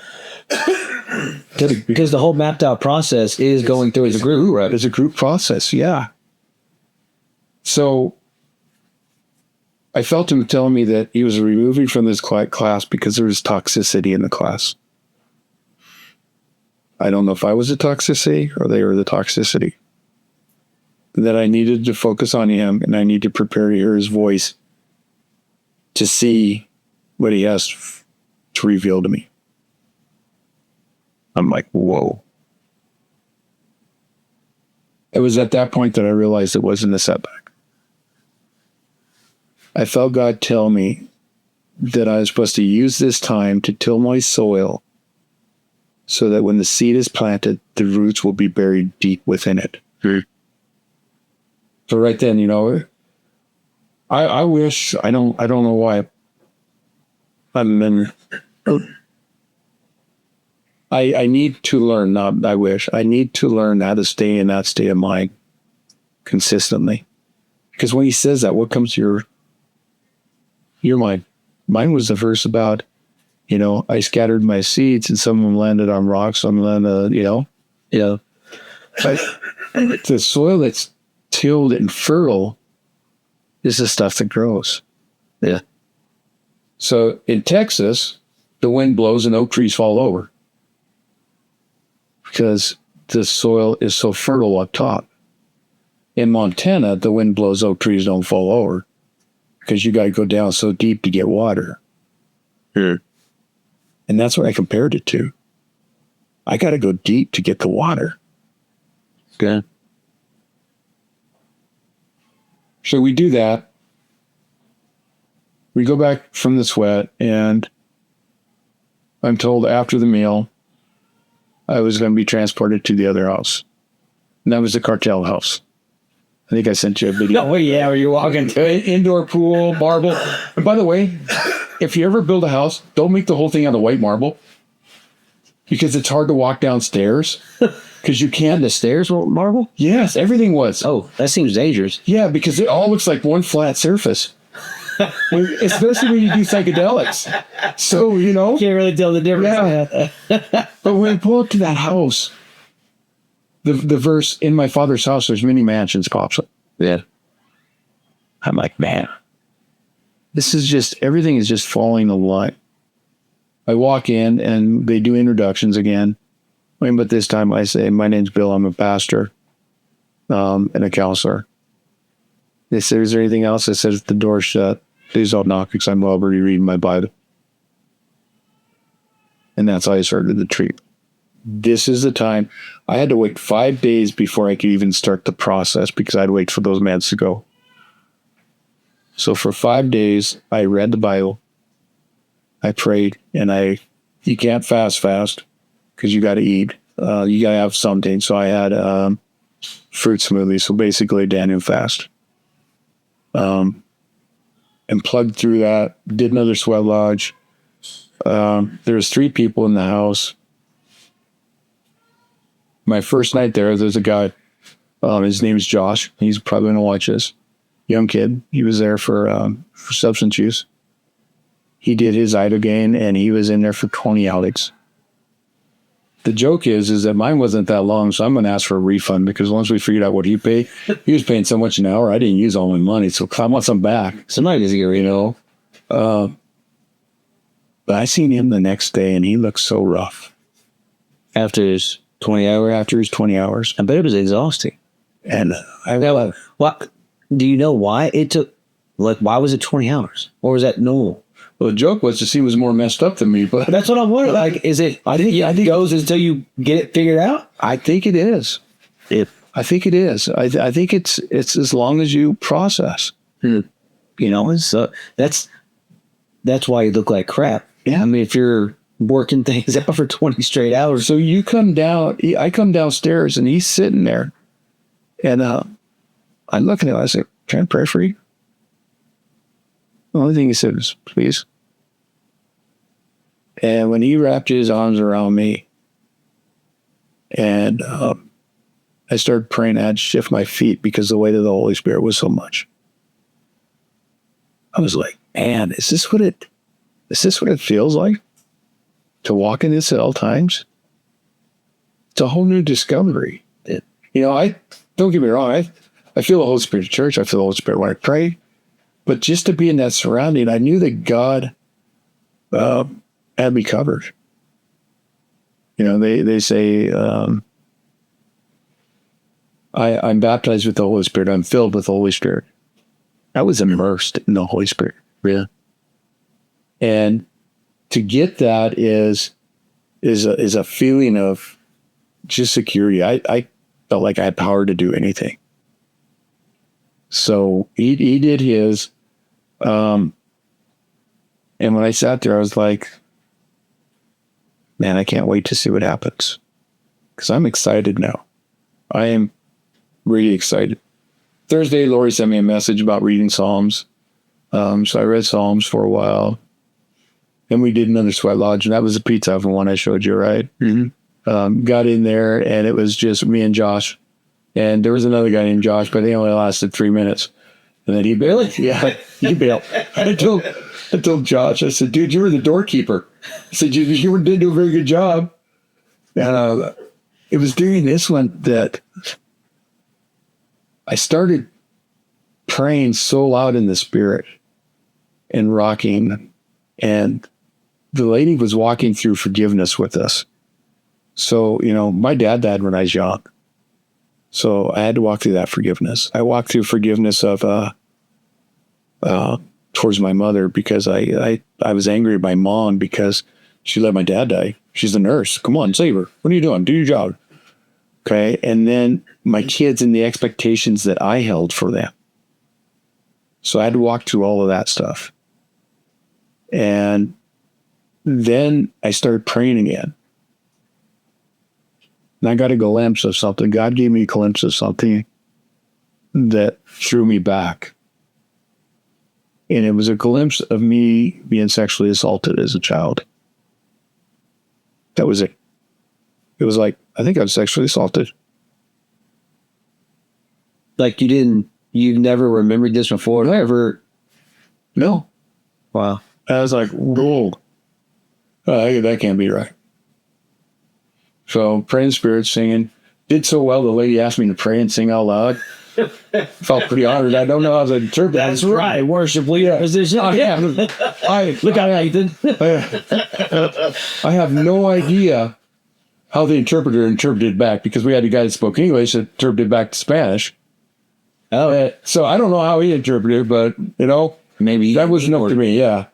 Because the whole mapped out process is going through as a group, right? It's a group process, yeah. So I felt him telling me that he was removing from this class because there was toxicity in the class. I don't know if I was the toxicity or they were the toxicity. That I needed to focus on him and I need to prepare to hear his voice to see what he has to reveal to me. I'm like, whoa. It was at that point that I realized it wasn't a setback. I felt God tell me that I was supposed to use this time to till my soil so that when the seed is planted, the roots will be buried deep within it. So right then, you know, I wish, I don't know why. I need to learn, not I wish. I need to learn how to stay in that state of mind consistently. Because when he says that, what comes to your mind? Mine was the verse about, you know, I scattered my seeds and some of them landed on rocks, some landed, you know. But the soil that's tilled and fertile is the stuff that grows. Yeah. So in Texas, the wind blows and oak trees fall over because the soil is so fertile up top. In Montana, the wind blows, oak trees don't fall over because you got to go down so deep to get water. And that's what I compared it to. I got to go deep to get the water. Okay. So we do that. We go back from the sweat, and I'm told after the meal I was going to be transported to the other house. And that was the cartel house. I think I sent you a video. Oh, yeah, where you're walking to it. Indoor pool, marble. And by the way, if you ever build a house, don't make the whole thing out of white marble because it's hard to walk downstairs because you can't. The stairs were marble? Yes, everything was. Oh, that seems dangerous. Yeah, because it all looks like one flat surface. Especially when you do psychedelics. So, you know. Can't really tell the difference. Yeah. But when we pull up to that house, the verse, in my father's house, there's many mansions, pops up. Yeah. I'm like, man, this is just, everything is just falling in line. I walk in and they do introductions again. But this time I say, my name's Bill, I'm a pastor and a counselor. They said, is there anything else? I said, if the door's shut, please don't knock because I'm already reading my Bible. And that's how I started the treatment. This is the time. I had to wait 5 days before I could even start the process because I'd wait for those meds to go. So for 5 days, I read the Bible. I prayed, and you can't fast because you got to eat. You got to have something. So I had fruit smoothies. So basically a Daniel fast. And plugged through that, did another sweat lodge. There was 3 people in the house. My first night there's a guy, his name is Josh. He's probably going to watch this. Young kid. He was there for substance use. He did his idogaine, and he was in there for 20 outings. The joke is that mine wasn't that long, so I'm going to ask for a refund because once we figured out what he paid, he was paying so much an hour, I didn't use all my money, so I want some back. Somebody doesn't get, you know. But I seen him the next day, and he looked so rough. After his 20 hours. I bet it was exhausting. And what? Do you know why it took? Like, why was it 20 hours? Or was that normal? Well, the joke was he was more messed up than me, but that's what I'm wondering. Like, is it? I think it goes until you get it figured out. I think it is. I think it is. I think it's as long as you process. You know, so that's why you look like crap. Yeah, I mean, if you're working things out for 20 straight hours. So you come down. I come downstairs, and he's sitting there, and I'm looking at him. I say, "Can I pray for you?" The only thing he said was, "Please." And when he wrapped his arms around me and I started praying, I had to shift my feet because the weight of the Holy Spirit was so much. I was like, man, is this what it feels like to walk in this at all times? It's a whole new discovery. You know, I don't get me wrong. I feel the Holy Spirit in church. I feel the Holy Spirit when I pray. But just to be in that surrounding, I knew that God had me covered. You know, they say, I'm baptized with the Holy Spirit. I'm filled with the Holy Spirit. I was immersed in the Holy Spirit. Yeah. And to get that is a feeling of just security. I felt like I had power to do anything. So he did his. And when I sat there, I was like, man, I can't wait to see what happens. Because I'm excited now. I am really excited. Thursday, Lori sent me a message about reading Psalms. So I read Psalms for a while. And we did another sweat lodge, and that was the pizza oven one I showed you, right? Mm-hmm. Got in there, and it was just me and Josh. And there was another guy named Josh, but he only lasted 3 minutes. And then he bailed. Yeah, he bailed. I told Josh, I said, dude, you were the doorkeeper. I said, you didn't do a very good job. And it was during this one that I started praying so loud in the spirit and rocking. And the lady was walking through forgiveness with us. So, you know, my dad died when I was young. So I had to walk through that forgiveness. I walked through forgiveness of towards my mother because I was angry at my mom because she let my dad die. She's a nurse. Come on, save her. What are you doing? Do your job. Okay. And then my kids and the expectations that I held for them. So I had to walk through all of that stuff. And then I started praying again. And I got a glimpse of something. God gave me a glimpse of something that threw me back. And it was a glimpse of me being sexually assaulted as a child. That was it. It was like, I think I was sexually assaulted. Like you never remembered this before? No. Wow. I was like, whoa, that can't be right. So praying spirit, singing, did so well. The lady asked me to pray and sing out loud. Felt pretty honored. I don't know how to interpret. That's right. Worship leader position. Oh, yeah. Look out, Nathan. I have no idea how the interpreter interpreted back because we had a guy that spoke English that interpreted back to Spanish. Oh, so I don't know how he interpreted, but you know, maybe that was enough to me. Yeah,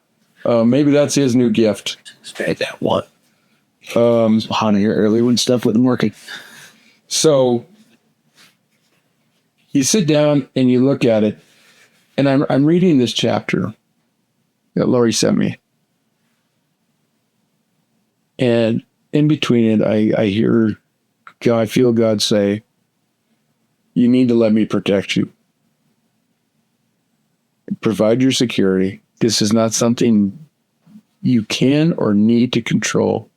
maybe that's his new gift. Straight that one. Hana, your earlier when stuff wasn't working. So you sit down and you look at it, and I'm reading this chapter that Lori sent me, and in between it, I hear God. I feel God say, "You need to let me protect you. Provide your security. This is not something you can or need to control."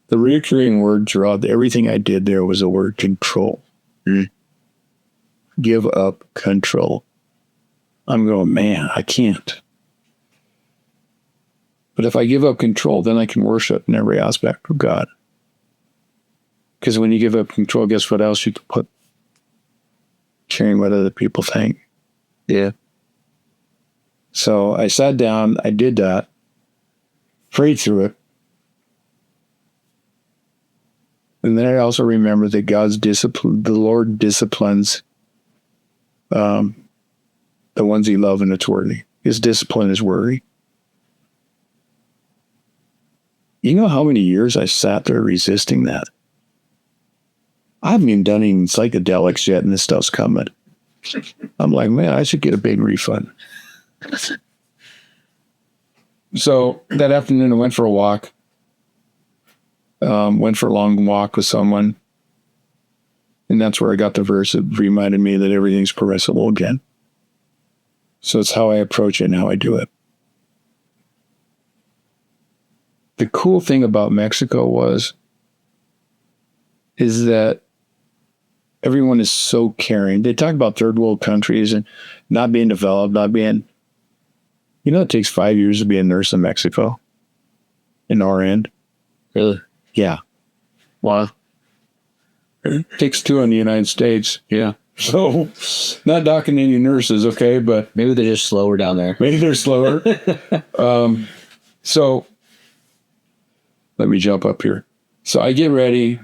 The recurring word throughout everything I did there was the word control. Give up control. I'm going, man, I can't. But if I give up control, then I can worship in every aspect of God. Because when you give up control, guess what else you can put? Caring what other people think. Yeah. So I sat down, I did that, prayed through it. And then I also remember that the Lord disciplines the ones he loves, and it's worthy. His discipline is worthy. You know how many years I sat there resisting that? I haven't even done any psychedelics yet, and this stuff's coming. I'm like, man, I should get a big refund. So that afternoon, I went for a walk. Went for a long walk with someone. And that's where I got the verse that reminded me that everything's permissible again. So it's how I approach it and how I do it. The cool thing about Mexico is that everyone is so caring. They talk about third world countries and not being developed, it takes 5 years to be a nurse in Mexico. In our end. Really? Yeah. Wow. It takes 2 in the United States. Yeah. So, not docking any nurses, okay, but Maybe they're just slower down there. maybe they're slower. So, let me jump up here. So I get ready,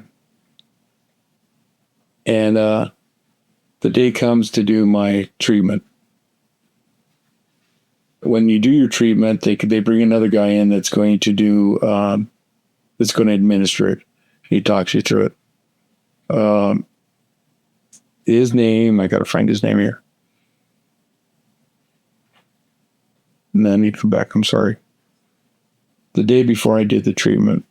and the day comes to do my treatment. When you do your treatment, they bring another guy in that's going to do that's going to administer it. He talks you through it. His name, I got to find his name here. And then I need to come back. I'm sorry. The day before I did the treatment,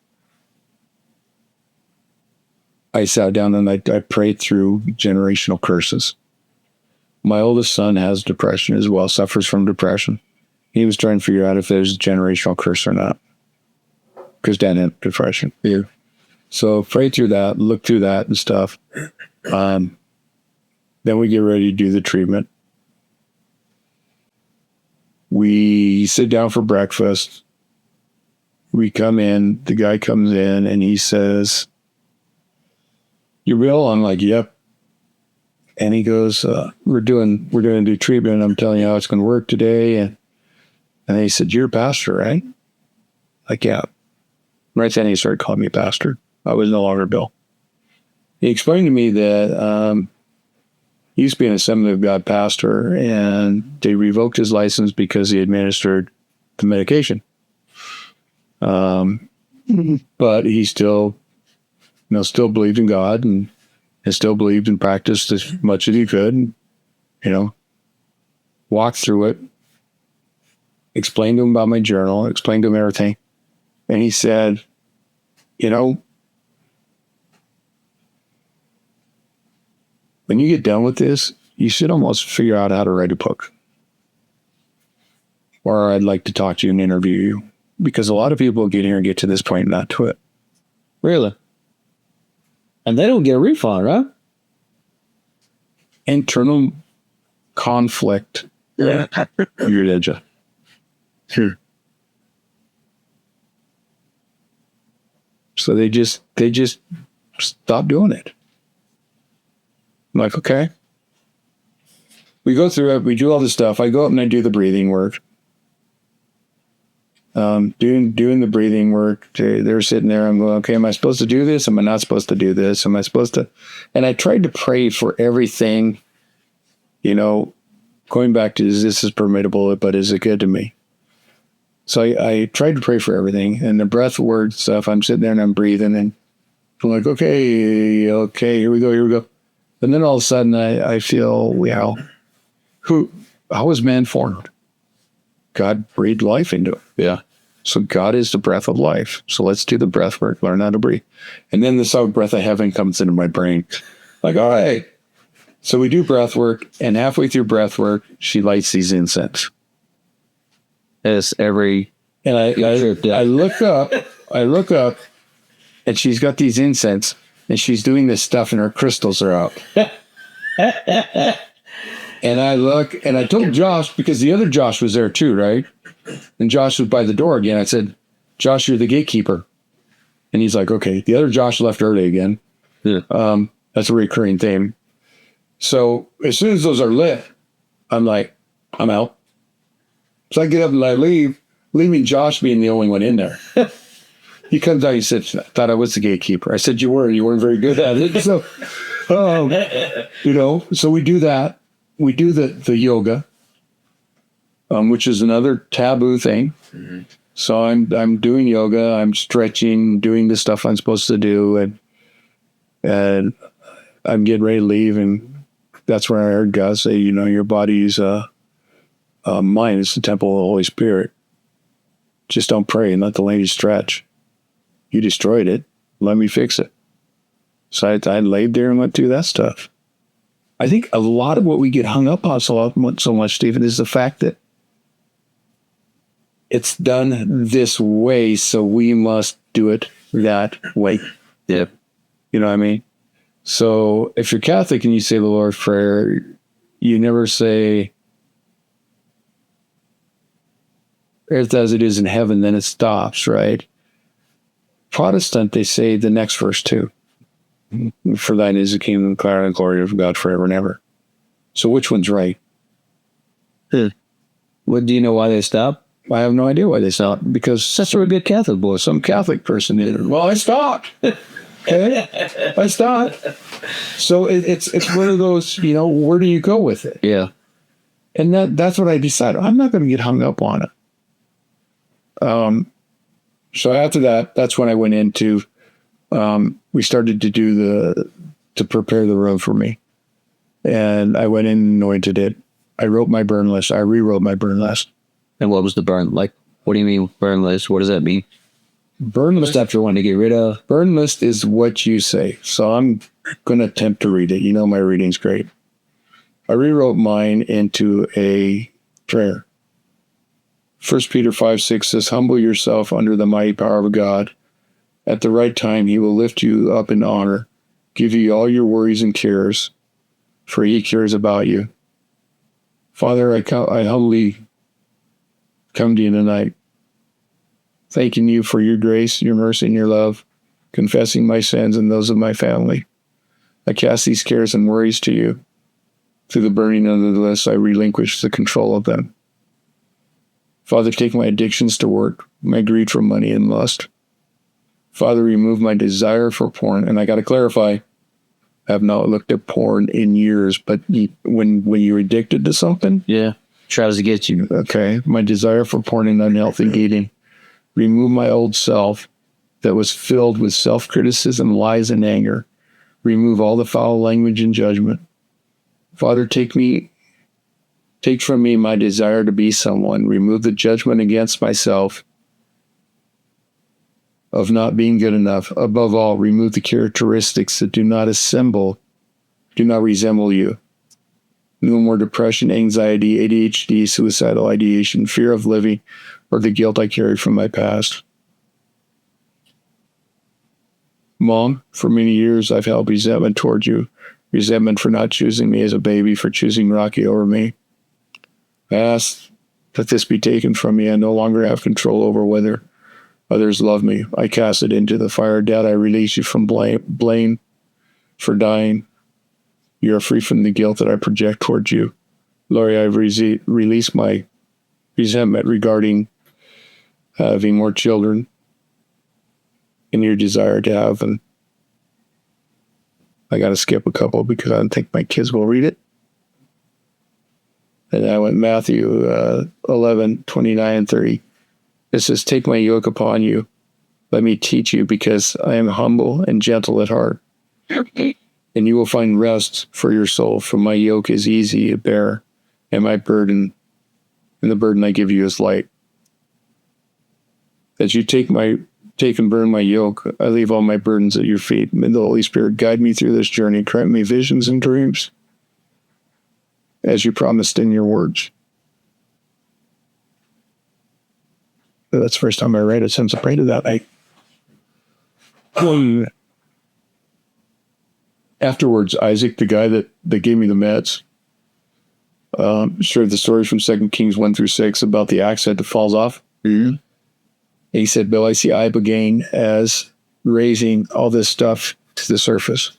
I sat down and I prayed through generational curses. My oldest son has depression as well, suffers from depression. He was trying to figure out if there's a generational curse or not, because Dad had depression. Yeah. So pray through that, look through that and stuff. Then we get ready to do the treatment. We sit down for breakfast. We come in, the guy comes in and he says, "You real?" I'm like, "Yep." And he goes, we're doing the treatment. I'm telling you how it's going to work today. And he said, "You're a pastor, right?" Like, "Yeah." Right then he started calling me pastor. I was no longer Bill. He explained to me that he used to be an Assembly of God pastor, and they revoked his license because he administered the medication. But he still believed in God and still believed and practiced as much as he could, and, walked through it, explained to him about my journal, explained to him everything. And he said, when you get done with this, you should almost figure out how to write a book. Or I'd like to talk to you and interview you. Because a lot of people get here and get to this point and not to it. Really? And they don't get a refund, right? Internal conflict. Yeah. You're edge. Here. So they just stop doing it. I'm like, okay. We go through it. We do all this stuff. I go up and I do the breathing work. Doing the breathing work. They're sitting there. I'm going, okay, am I supposed to do this? Am I not supposed to do this? Am I supposed to? And I tried to pray for everything, going back to, this is permittable, but is it good to me? So I tried to pray for everything. And the breath word stuff, I'm sitting there and I'm breathing and I'm like, okay, here we go. And then all of a sudden I feel, how was man formed? God breathed life into it. Yeah. So God is the breath of life. So let's do the breath work, learn how to breathe. And then the sound breath of heaven comes into my brain. Like, all right. So we do breath work, and halfway through breath work, she lights these incense. As every And I look up, and she's got these incense, and she's doing this stuff, and her crystals are out. And I look, and I told Josh, because the other Josh was there too, right? And Josh was by the door again. I said, "Josh, you're the gatekeeper." And he's like, okay. The other Josh left early again. Yeah. That's a recurring theme. So as soon as those are lit, I'm like, I'm out. So I get up and I leave, leaving Josh being the only one in there. He comes out, he said, "I thought I was the gatekeeper." I said, you weren't very good at it. So, so we do that. We do the yoga, which is another taboo thing. Mm-hmm. So I'm doing yoga, I'm stretching, doing the stuff I'm supposed to do, and I'm getting ready to leave, and that's when I heard God say, your body's mind is the temple of the Holy Spirit. Just don't pray and let the lady stretch. You destroyed it. Let me fix it. So I laid there and went through that stuff. I think a lot of what we get hung up on so much, Stephen, is the fact that it's done this way, so we must do it that way. Yeah. You know what I mean? So if you're Catholic and you say the Lord's Prayer, you never say, "Earth as it is in heaven," then it stops, right? Protestant, they say the next verse too. "For thine is the kingdom, the power, and the glory of God forever and ever." So which one's right? What do you know why they stopped? I have no idea why they stopped, because That's a good Catholic boy. some Catholic person did it. Well, I stopped. Okay, I stopped. So it's one of those, where do you go with it? Yeah. And that's what I decided. I'm not going to get hung up on it. So after that, that's when I went into, we started to prepare the room for me. And I went in and anointed it. I wrote my burn list. I rewrote my burn list. And what was the burn? Like, what do you mean burn list? What does that mean? Burn list. Stuff you're wanting to get rid of? Burn list is what you say. So I'm going to attempt to read it. My reading's great. I rewrote mine into a prayer. 1 Peter 5:6 says, humble yourself under the mighty power of God. At the right time, he will lift you up in honor, give you all your worries and cares, for he cares about you. Father, I humbly come to you tonight, thanking you for your grace, your mercy, and your love, confessing my sins and those of my family. I cast these cares and worries to you. Through the burning of the list, I relinquish the control of them. Father, take my addictions to work, my greed for money and lust. Father, remove my desire for porn. And I got to clarify, I have not looked at porn in years, but when you're addicted to something, Yeah. Tries to get you. okay, my desire for porn and unhealthy eating. Remove my old self that was filled with self-criticism, lies, and anger. Remove all the foul language and judgment. Father, take from me my desire to be someone. Remove the judgment against myself of not being good enough. Above all, remove the characteristics that do not resemble you. No more depression, anxiety, ADHD, suicidal ideation, fear of living, or the guilt I carry from my past. Mom, for many years I've held resentment toward you. Resentment for not choosing me as a baby, for choosing Rocky over me. I ask that this be taken from me. I no longer have control over whether others love me. I cast it into the fire. Dad, I release you from blame for dying. You are free from the guilt that I project towards you. Lori, I've released my resentment regarding having more children and your desire to have them. I got to skip a couple because I don't think my kids will read it. And I went Matthew 11:29 and 30. It says, take my yoke upon you. Let me teach you, because I am humble and gentle at heart. And you will find rest for your soul. For my yoke is easy to bear, and the burden I give you is light. As you take and burn my yoke, I leave all my burdens at your feet. May the Holy Spirit guide me through this journey, grant me visions and dreams, as you promised in your words. That's the first time I read it since I prayed it that night. Afterwards, Isaac, the guy that gave me the meds, shared the story from 2 Kings 1-6 about the axe head that falls off. Mm-hmm. And he said, Bill, I see ibogaine as raising all this stuff to the surface.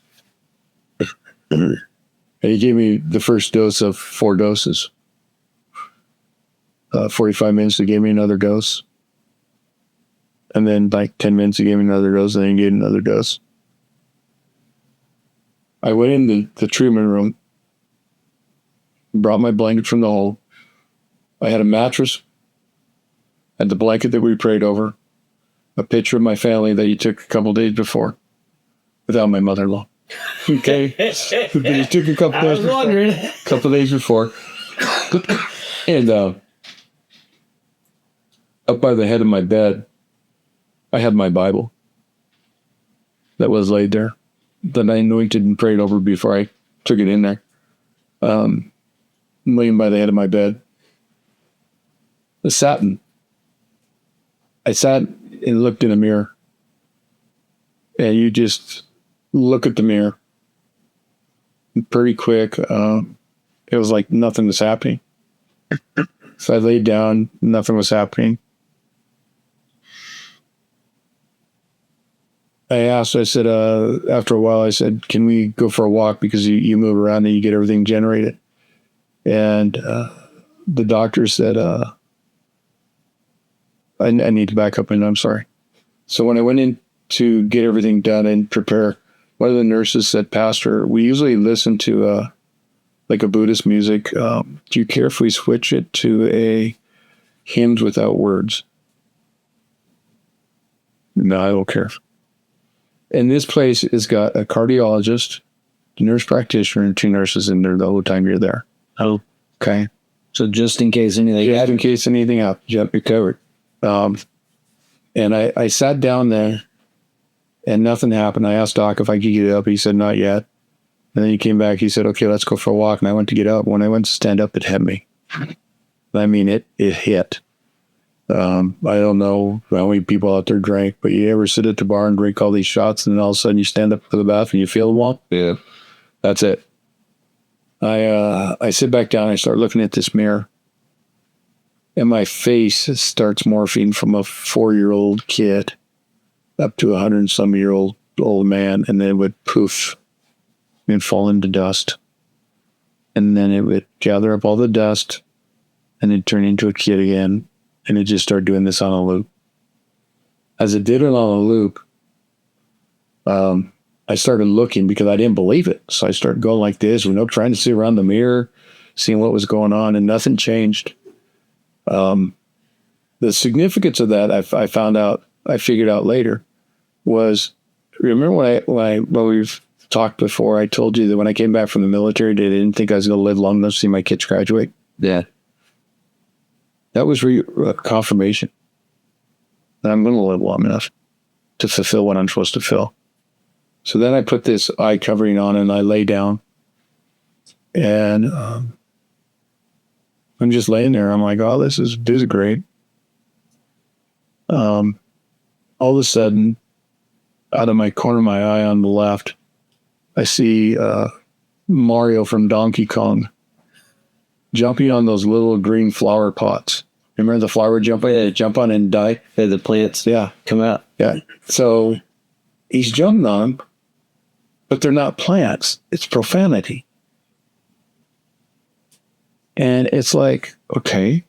And he gave me the first dose of 4 doses. 45 minutes, he gave me another dose. And then like 10 minutes, he gave me another dose, and then he gave another dose. I went in the treatment room, brought my blanket from the hole. I had a mattress, had the blanket that we prayed over, a picture of my family that he took a couple days before, without my mother-in-law. Okay, but he took a couple days before, and up by the head of my bed, I had my Bible that was laid there, that I anointed and prayed over before I took it in there. Laying by the head of my bed. I sat and looked in a mirror. And you just look at the mirror. Pretty quick. It was like nothing was happening. So I laid down, nothing was happening. I said, after a while, I said, can we go for a walk, because you move around and you get everything generated. And the doctor said, I need to back up, and I'm sorry. So when I went in to get everything done and prepare, one of the nurses said, Pastor, we usually listen to like a Buddhist music. Do you care if we switch it to a hymns without words? No, I don't care. And this place has got a cardiologist, a nurse practitioner, and 2 nurses in there the whole time you're there. Oh, Okay. so just in case anything Just in happens. case anything happens, yep, you're covered. And I sat down there and nothing happened. I asked Doc if I could get up. He said, not yet. And then he came back. He said, okay, let's go for a walk. And I went to get up. When I went to stand up, it hit me. I mean, it hit. I don't know how many people out there drank, but you ever sit at the bar and drink all these shots and then all of a sudden you stand up for the bath and you feel them all? Yeah. That's it. I sit back down and I start looking at this mirror. And my face starts morphing from a 4-year-old kid up to 100-some-year-old old man, and then it would poof and fall into dust. And then it would gather up all the dust and it'd turn into a kid again, and it just started doing this on a loop. As it did it on a loop, I started looking because I didn't believe it. So I started going like this, trying to see around the mirror, seeing what was going on, and nothing changed. The significance of that, I figured out later, was, remember when we've talked before, I told you that when I came back from the military, they didn't think I was going to live long enough to see my kids graduate? Yeah. That was confirmation that I'm going to live long enough to fulfill what I'm supposed to fill. So then I put this eye covering on and I lay down, and I'm just laying there. I'm like, oh, this is great. All of a sudden, out of my corner of my eye on the left, I see Mario from Donkey Kong jumping on those little green flower pots. Remember the flower jump on and die? Yeah, the plants come out. Yeah. So he's jumping on them, but they're not plants. It's profanity. And it's like, okay.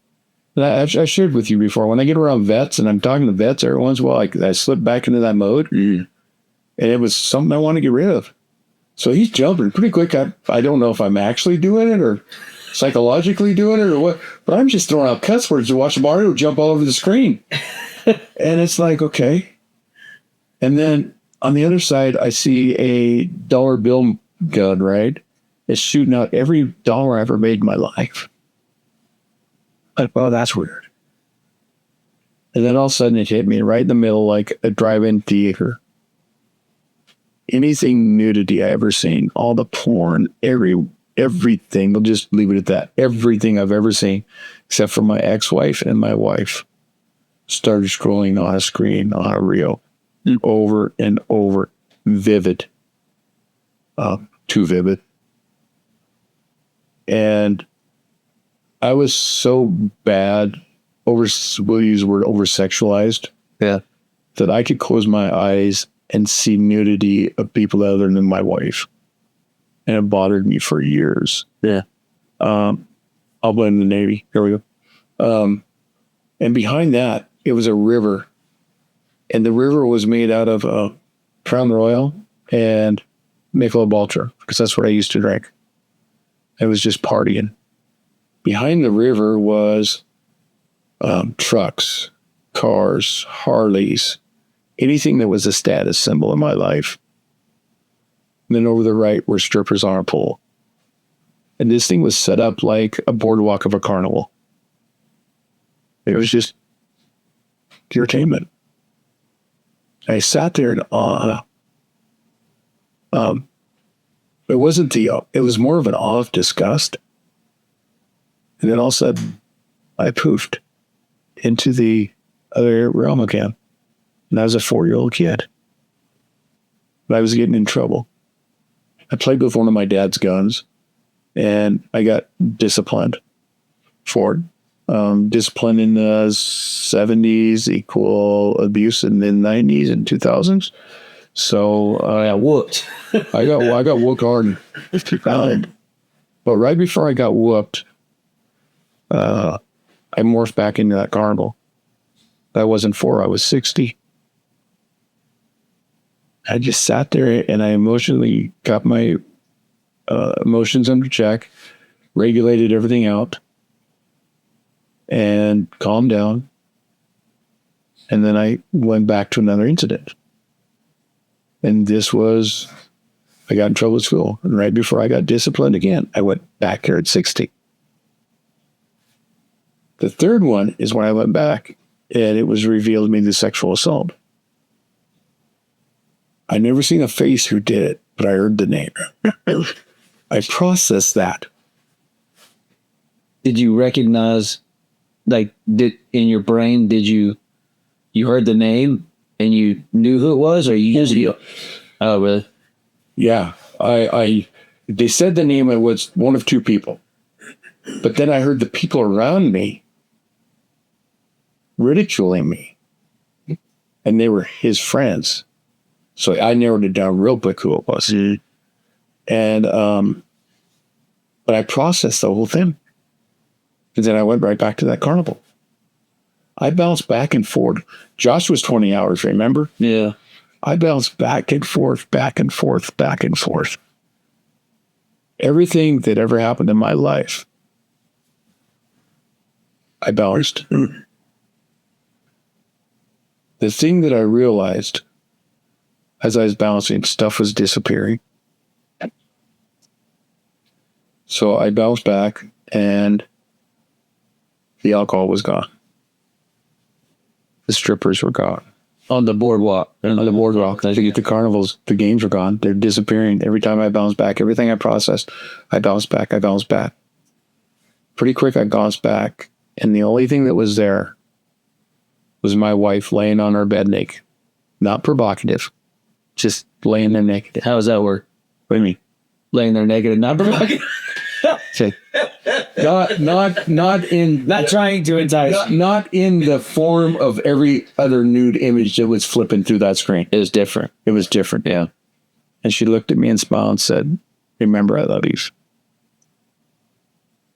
And I shared with you before, when I get around vets and I'm talking to vets every once in a while, I slip back into that mode. And it was something I want to get rid of. So he's jumping pretty quick. I don't know if I'm actually doing it or psychologically doing it or what, but I'm just throwing out cuss words to watch Mario jump all over the screen. And it's like, okay. And then on the other side, I see a dollar bill gun, right? It's shooting out every dollar I ever made in my life. Like, well, that's weird. And then all of a sudden it hit me right in the middle, like a drive-in theater. Anything nudity I ever seen, all the porn, everything, we'll just leave it at that. Everything I've ever seen, except for my ex-wife and my wife, started scrolling on a screen, on a reel, over and over. Vivid. Too vivid. And I was so bad, we'll use the word over-sexualized, that I could close my eyes and see nudity of people other than my wife. And it bothered me for years. Yeah. I'll blame the Navy. Here we go. And behind that, it was a river. And the river was made out of Crown Royal and Michelob Ultra, because that's what I used to drink. I was just partying. Behind the river was trucks, cars, Harleys, anything that was a status symbol in my life. And then over the right were strippers on a pole. And this thing was set up like a boardwalk of a carnival. It was just entertainment. I sat there in awe. It was more of an awe of disgust. And then all of a sudden, I poofed into the other realm again. And I was a 4-year-old kid. But I was getting in trouble. I played with one of my dad's guns, and I got disciplined for it. Discipline in the 70s equal abuse in the 90s and 2000s. So I got whooped. I got whooped hard. But right before I got whooped, I morphed back into that carnival. That wasn't 4, I was 60. I just sat there and I emotionally got my emotions under check, regulated everything out, and calmed down. And then I went back to another incident. And this was, I got in trouble at school. And right before I got disciplined again, I went back there at 60. The third one is when I went back and it was revealed to me the sexual assault. I never seen a face who did it, but I heard the name. I processed that. Did you recognize, like, in your brain, you heard the name and you knew who it was, or you usually? Oh, really? Yeah, they said the name. It was one of two people, but then I heard the people around me ridiculing me, and they were his friends. So I narrowed it down real quick who it was, and but I processed the whole thing, and then I went right back to that carnival. I bounced back and forth. Josh was 20 hours, remember? Yeah. I bounced back and forth, back and forth, back and forth. Everything that ever happened in my life, I bounced. The thing that I realized as I was bouncing, stuff was disappearing. So I bounced back and the alcohol was gone. The strippers were gone. On the boardwalk. On the boardwalk. I think at the carnivals, the games were gone. They're disappearing. Every time I bounce back, everything I processed, I bounce back, I bounce back. Pretty quick, I bounced back. And the only thing that was there was my wife laying on her bed naked. Not provocative. Just laying there naked. How does that work? What do you mean? Laying there naked and not provocative? Not trying to entice. Not in the form of every other nude image that was flipping through that screen. It was different. It was different. Yeah. And she looked at me and smiled and said, "Remember, I love you."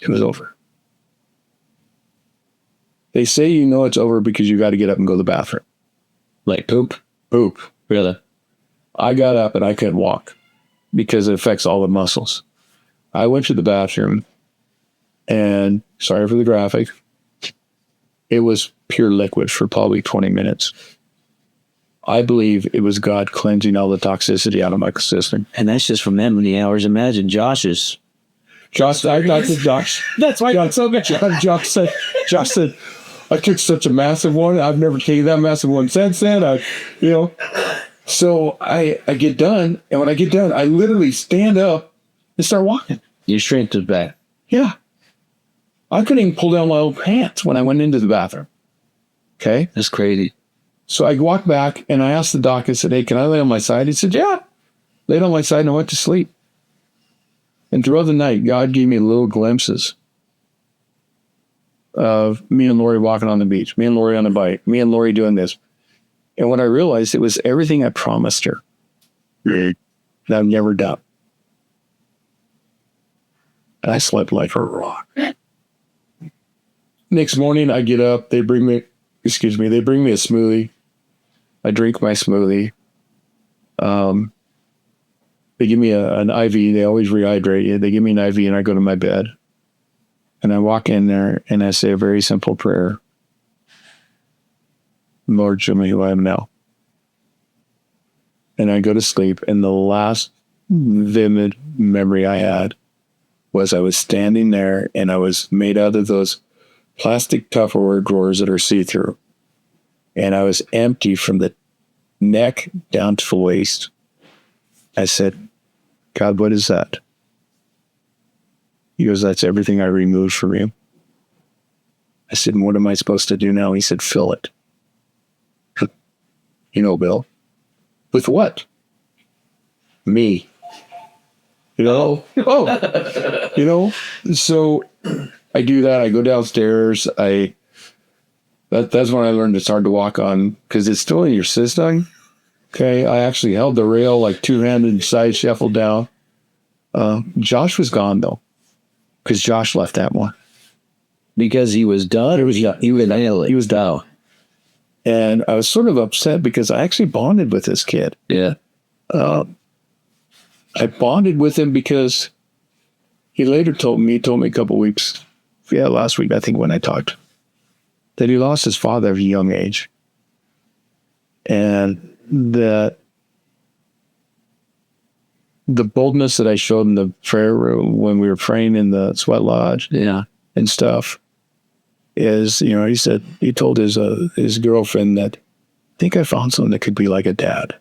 It was over. They say you know it's over because you got to get up and go to the bathroom. Like poop? Poop. Really? I got up and I couldn't walk because it affects all the muscles. I went to the bathroom and, sorry for the graphic, it was pure liquid for probably 20 minutes. I believe it was God cleansing all the toxicity out of my system. And that's just from that many hours. Imagine Josh's. Josh, I got to Josh. That's why it's so bad. Josh said, I took such a massive one. I've never taken that massive one since then. So I get done, and when I get done, I literally stand up and start walking. Your strength is back. Yeah. I couldn't even pull down my old pants when I went into the bathroom. Okay? That's crazy. So I walked back, and I asked the doc, I said, "Hey, can I lay on my side?" He said, "Yeah." Laid on my side, and I went to sleep. And throughout the night, God gave me little glimpses of me and Lori walking on the beach, me and Lori on the bike, me and Lori doing this. And when I realized it was everything I promised her that I've never done. And I slept like a rock. Next morning, I get up, they bring me a smoothie. I drink my smoothie. They give me an IV. They always rehydrate you. They give me an IV and I go to my bed. And I walk in there and I say a very simple prayer. "Lord, show me who I am now." And I go to sleep. And the last vivid memory I had was I was standing there and I was made out of those plastic Tupperware drawers that are see-through. And I was empty from the neck down to the waist. I said, "God, what is that?" He goes, "That's everything I removed from you." I said, "And what am I supposed to do now?" He said, "Fill it." Bill. With what? Me. So I do that. I go downstairs. That's when I learned it's hard to walk on because it's still in your system. Okay. I actually held the rail like two-handed, side shuffled down. Josh was gone though. because Josh left that one. Because he was done? He was done. He was done. And I was sort of upset because I actually bonded with this kid. Yeah. I bonded with him because he later told me a couple weeks, last week, I think, when I talked, that he lost his father at a young age. And that the boldness that I showed in the prayer room when we were praying in the sweat lodge and stuff is, he told his girlfriend that, I think I found someone that could be like a dad.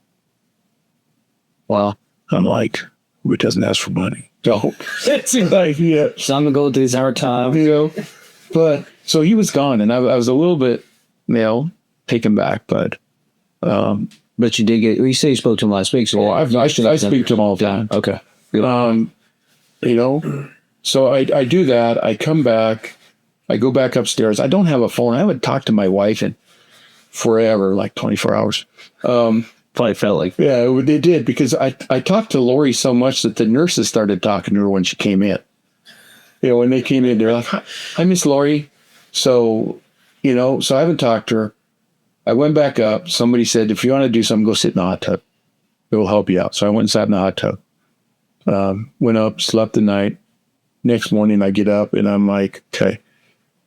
Wow. I'm like, who doesn't ask for money? So it's like, Some to go through these hard times. But so he was gone, and I was a little bit, taken back, but you did get, you say you spoke to him last week. So I speak to him all the time. Okay. So I do that. I come back. I go back upstairs. I don't have a phone. I haven't talked to my wife in forever, like 24 hours. Probably felt like. Yeah, they did, because I talked to Lori so much that the nurses started talking to her when she came in. When they came in, they're like, "Hi, Miss Lori." So, so I haven't talked to her. I went back up. Somebody said, if you want to do something, go sit in the hot tub. It will help you out. So I went and sat in the hot tub. Went up, slept the night. Next morning, I get up and I'm like, okay,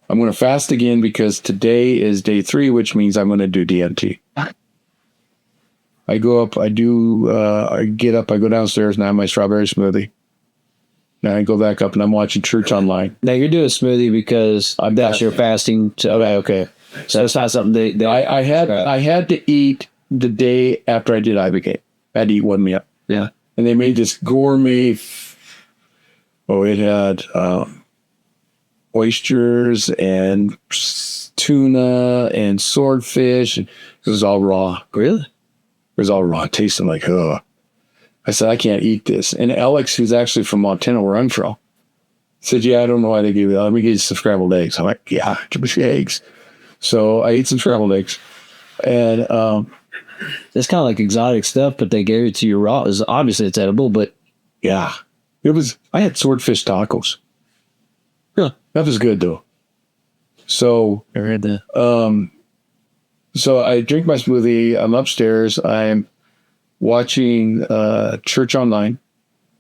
I'm going to fast again because today is day 3, which means I'm going to do DMT. I go up, I get up, I go downstairs and I have my strawberry smoothie. And I go back up and I'm watching church online. Now you're doing a smoothie because that's your fasting. Okay. So that's not something that I had to eat the day after I did Ibogaine. I had to eat one meal. Yeah. And they made this gourmet. It had oysters and tuna and swordfish. It was all raw. Really? It was all raw, tasting like, ugh. I said, I can't eat this. And Alex, who's actually from Montana, where I'm from, said, I don't know why they give you that. Let me get you some scrambled eggs. I'm like, give me eggs. So I ate some scrambled eggs. And it's kind of like exotic stuff, but they gave it to you raw. Obviously, it's edible, but yeah. I had swordfish tacos. Yeah. That was good, though. So I heard that. So I drink my smoothie. I'm upstairs. I'm watching church online,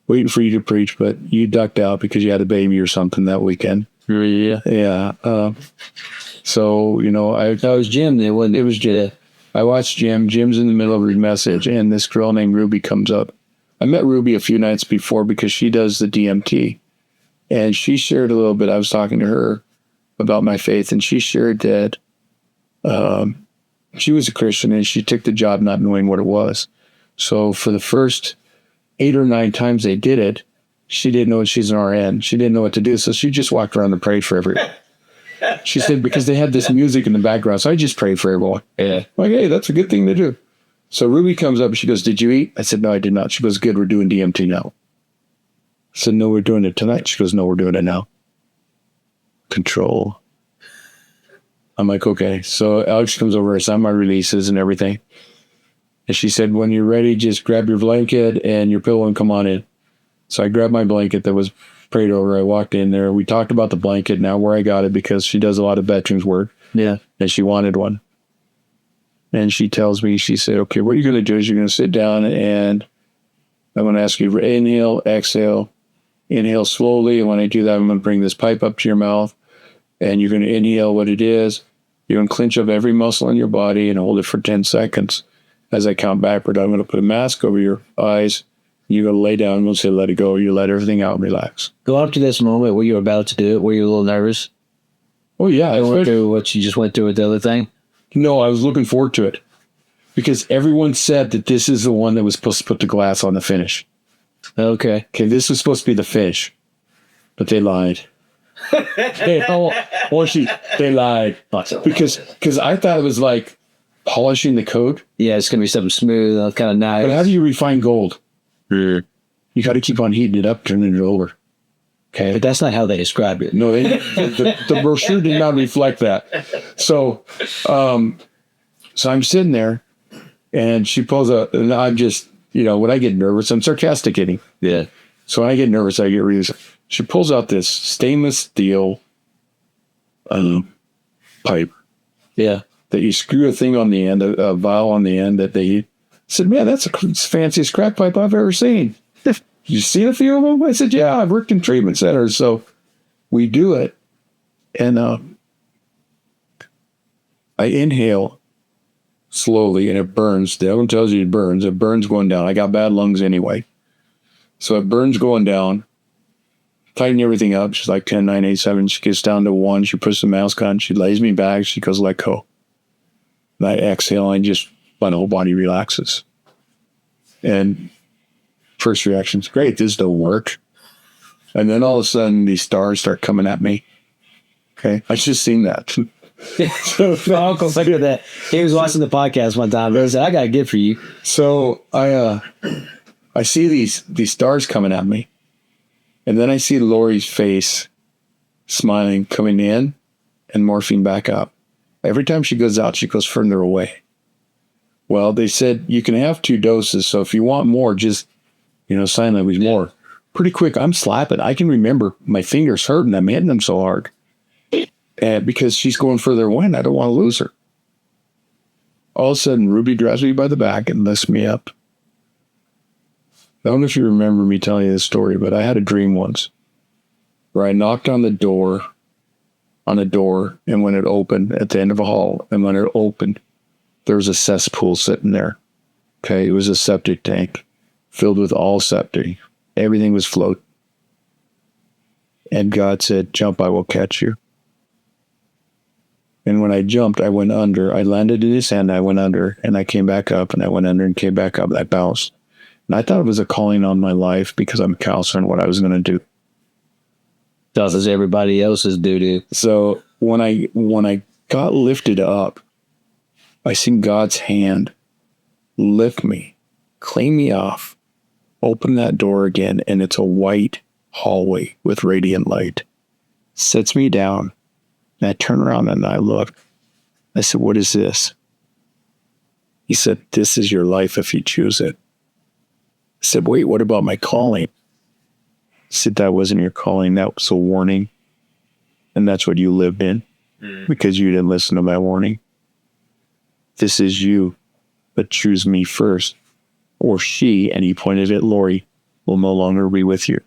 waiting for you to preach, but you ducked out because you had a baby or something that weekend. Yeah. Yeah. So, that was Jim. It was Jim. I watched Jim. Jim's in the middle of a message, and this girl named Ruby comes up. I met Ruby a few nights before because she does the DMT, and she shared a little bit. I was talking to her about my faith, and she shared that she was a Christian, and she took the job not knowing what it was. So for the first 8 or 9 times they did it, she didn't know she's an RN. She didn't know what to do, so she just walked around and prayed for everyone. She said, because they had this music in the background, so I just prayed for everyone. Yeah. Like, hey, that's a good thing to do. So Ruby comes up and she goes, did you eat? I said, no, I did not. She goes, good, we're doing DMT now. I said, no, we're doing it tonight. She goes, no, we're doing it now. Control. I'm like, okay. So Alex comes over, I sign my releases and everything. And she said, when you're ready, just grab your blanket and your pillow and come on in. So I grabbed my blanket that was prayed over. I walked in there. We talked about the blanket, now where I got it, because she does a lot of veterans work. Yeah. And she wanted one. And she tells me, she said, okay, what you're going to do is you're going to sit down and I'm going to ask you to inhale, exhale, inhale slowly. And when I do that, I'm going to bring this pipe up to your mouth and you're going to inhale what it is. You're going to clench up every muscle in your body and hold it for 10 seconds. As I count backward, I'm going to put a mask over your eyes. You're going to lay down and we'll say, let it go. You let everything out and relax. Go up to this moment where you were about to do it. Were you a little nervous? Oh, yeah. I went through what you just went through with the other thing? No, I was looking forward to it because everyone said that this is the one that was supposed to put the glass on the finish. Okay. Okay, this was supposed to be the finish, but they lied. They lied because I thought it was like polishing the coat. Yeah, it's gonna be something smooth, kind of nice. But how do you refine gold? You got to keep on heating it up, turning it over. Okay, but that's not how they described it. No, the brochure did not reflect that. So I'm sitting there, and she pulls up, and I'm just, when I get nervous, I'm sarcastic getting. Yeah. So when I get nervous, I get really. She pulls out this stainless steel pipe. Yeah. That you screw a thing on the end, a valve on the end that they said, man, that's the fanciest crack pipe I've ever seen. You seen a few of them? I said, yeah, I've worked in treatment centers. So we do it. And I inhale slowly and it burns. The other one tells you it burns. It burns going down. I got bad lungs anyway. So it burns going down. Tighten everything up. She's like 10, 9, 8, 7. She gets down to 1. She puts the mask on. She lays me back. She goes, let go. And I exhale and just my whole body relaxes. And first reaction is, great, this don't work. And then all of a sudden, these stars start coming at me. Okay, I just seen that. So my uncle looked at that. He was watching the podcast one time. I said, I got a gift for you. So I see these stars coming at me. And then I see Lori's face smiling, coming in and morphing back up. Every time she goes out, she goes further away. Well, they said you can have 2 doses. So if you want more, just, sign language more. Pretty quick, I'm slapping. I can remember my fingers hurting. I'm hitting them so hard. And because she's going further away and I don't want to lose her. All of a sudden, Ruby grabs me by the back and lifts me up. I don't know if you remember me telling you this story, but I had a dream once where I knocked on a door, and when it opened at the end of a hall, and when it opened, there was a cesspool sitting there. Okay, it was a septic tank filled with all septic. Everything was floating. And God said, jump, I will catch you. And when I jumped, I went under. I landed in his hand, I went under, and I came back up, and I went under and came back up. I bounced. And I thought it was a calling on my life because I'm a counselor and what I was going to do. Just as everybody else's doo-doo. So when I got lifted up, I seen God's hand lift me, clean me off, open that door again, and it's a white hallway with radiant light. Sets me down, and I turn around and I look. I said, what is this? He said, this is your life if you choose it. I said, wait, what about my calling? He said, that wasn't your calling. That was a warning. And that's what you lived in because you didn't listen to my warning. This is you, but choose me first. Or she, and he pointed at Lori, will no longer be with you.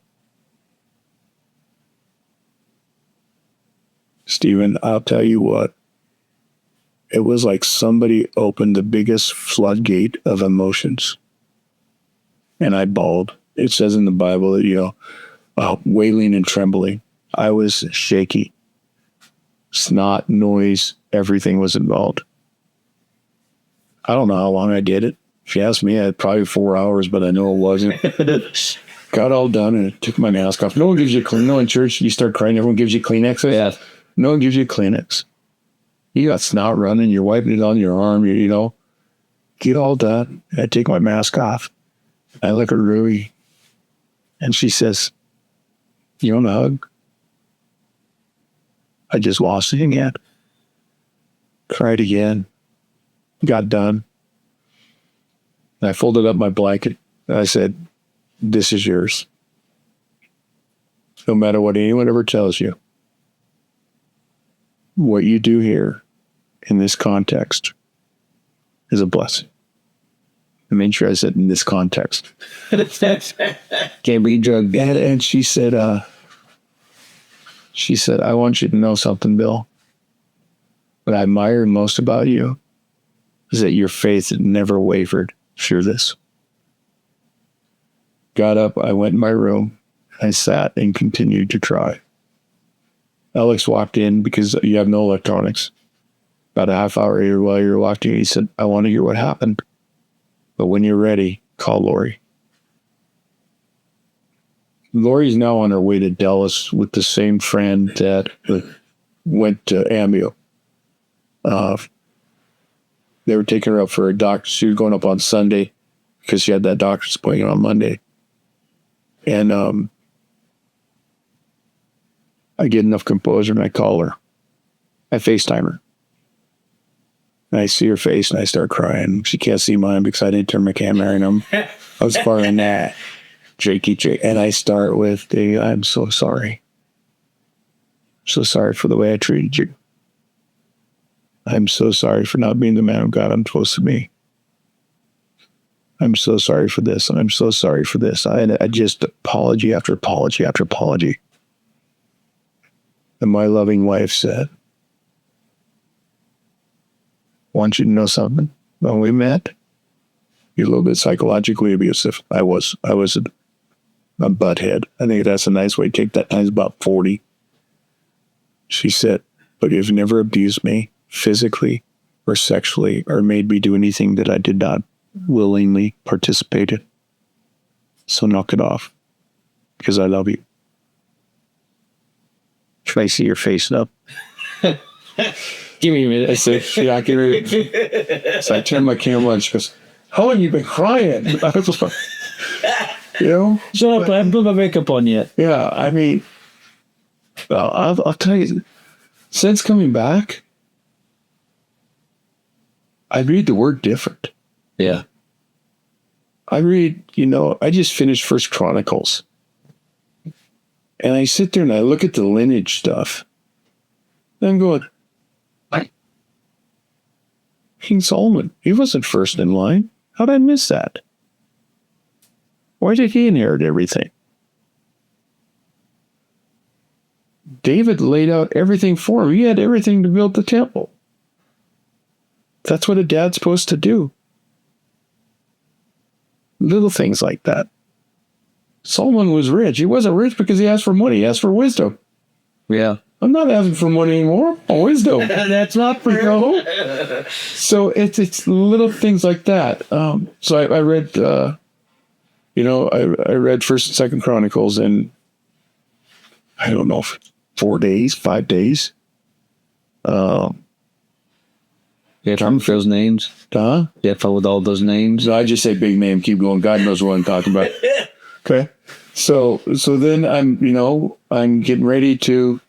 Stephen, I'll tell you what. It was like somebody opened the biggest floodgate of emotions. And I bawled. It says in the Bible that, wailing and trembling. I was shaky. Snot, noise, everything was involved. I don't know how long I did it. If you ask me, I had probably 4 hours, but I know it wasn't. Got all done and I took my mask off. No one gives you no in church. You start crying. Everyone gives you Kleenex. Yeah. No one gives you Kleenex. You got snot running. You're wiping it on your arm. Get all done. I take my mask off. I look at Rui and she says, you want a hug? I just lost it again. Cried again. Got done. I folded up my blanket. And I said, this is yours. No matter what anyone ever tells you, what you do here in this context is a blessing. I made sure I said in this context. Can't be drugged. And she said, I want you to know something, Bill. What I admire most about you is that your faith never wavered through this. Got up, I went in my room, I sat and continued to cry. Alex walked in because you have no electronics. About a half hour later while you were walking, he said, I want to hear what happened. But when you're ready, call Lori. Lori's now on her way to Dallas with the same friend that went to AMU. They were taking her up for a doctor. She was going up on Sunday because she had that doctor's appointment on Monday. And I get enough composure and I call her. I FaceTime her. And I see her face and I start crying. She can't see mine because I didn't turn my camera on. I was far in that. Jakey J. And I start with I'm so sorry. So sorry for the way I treated you. I'm so sorry for not being the man of God I'm supposed to be. I'm so sorry for this, and I'm so sorry for this. I just apology after apology after apology. And my loving wife said, I want you to know something. When we met, you're a little bit psychologically abusive. I was a butthead. I think that's a nice way to take that. I was about 40. She said, but you've never abused me physically or sexually or made me do anything that I did not willingly participate in. So knock it off, because I love you. Should I see your face up? Give me a minute. I said, yeah, give me. So I turned my camera on. She goes, how long have you been crying? I was like, you know? Shut up, I haven't put my makeup on yet. Yeah, I mean, well, I'll tell you, since coming back, I read the word different. Yeah. I read, I just finished First Chronicles. And I sit there and I look at the lineage stuff. And I'm going, King Solomon, he wasn't first in line. How'd I miss that? Why did he inherit everything? David laid out everything for him. He had everything to build the temple. That's what a dad's supposed to do. Little things like that. Solomon was rich. He wasn't rich because he asked for money. He asked for wisdom. Yeah. I'm not asking for money anymore. I want wisdom. That's not for you. So it's little things like that. So I read, I read First and Second Chronicles in, I don't know, 4 days, 5 days. Yeah, from those names. Huh? Yeah, with all those names. No, I just say big name, keep going. God knows what I'm talking about. Okay. So then I'm getting ready to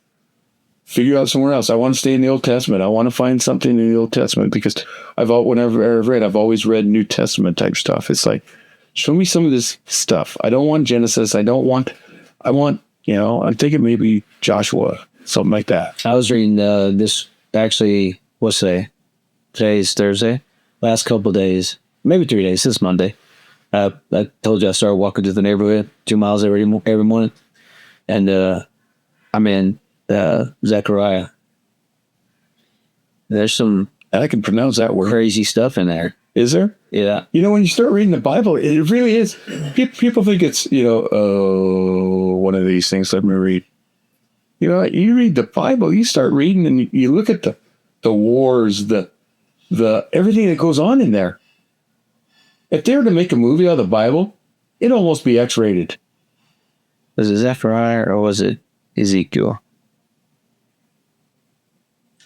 figure out somewhere else. I want to stay in the Old Testament. I want to find something in the Old Testament because whenever I've read, I've always read New Testament type stuff. It's like, show me some of this stuff. I don't want Genesis. I want, I'm thinking maybe Joshua, something like that. I was reading this, actually, what's today? Today's Thursday. Last couple of days, maybe 3 days, since Monday. I told you I started walking through the neighborhood 2 miles every morning. And I'm in Zechariah. There's some I can pronounce that word. crazy stuff in there. Is there? Yeah. When you start reading the Bible, it really is. People think it's, one of these things. Let me read. You read the Bible, you start reading and you look at the wars, the everything that goes on in there. If they were to make a movie out of the Bible, it'd almost be X-rated. Was it Zechariah or was it Ezekiel?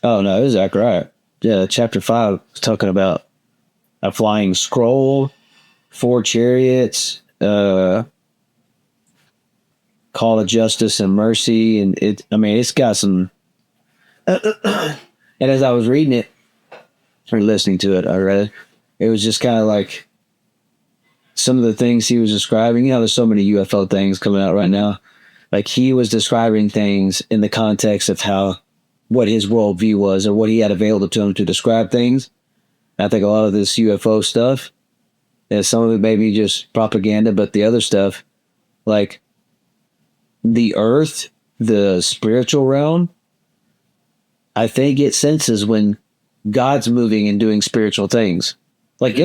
Oh, no, it was Zechariah. Yeah, chapter 5 is talking about a flying scroll, 4 chariots, call of justice and mercy. And it's got some. And as I was reading it, or listening to it, I read it was just kind of like some of the things he was describing. There's so many UFO things coming out right now. Like he was describing things in the context of what his worldview was or what he had available to him to describe things. And I think a lot of this UFO stuff, and some of it may be just propaganda, but the other stuff, like the earth, the spiritual realm, I think it senses when God's moving and doing spiritual things. Like,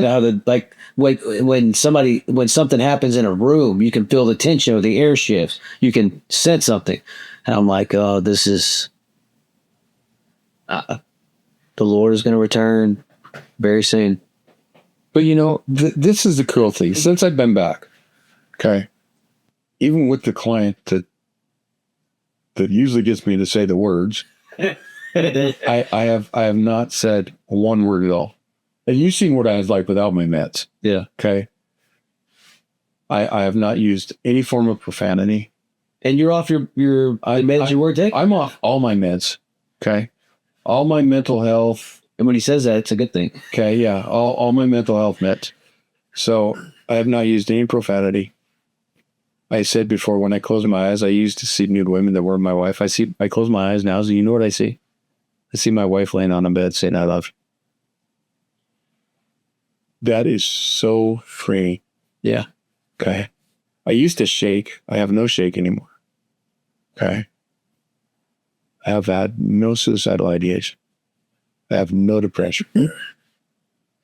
when something happens in a room, you can feel the tension or the air shifts. You can sense something. And I'm like, oh, this is, the Lord is going to return very soon. But this is the cool thing. Since I've been back, okay, even with the client that usually gets me to say the words, I have not said one word at all. And you've seen what I was like without my meds. Yeah. Okay. I have not used any form of profanity. And you're off your meds you were taking? I'm off all my meds. Okay. All my mental health. And when he says that, it's a good thing. Okay. Yeah. All my mental health meds. So I have not used any profanity. I said before, when I close my eyes, I used to see nude women that were my wife. I close my eyes now, so you know what I see? I see my wife laying on a bed saying, I love you. That is so freeing. Yeah. Okay. I used to shake. I have no shake anymore. Okay. I have had no suicidal ideation. I have no depression.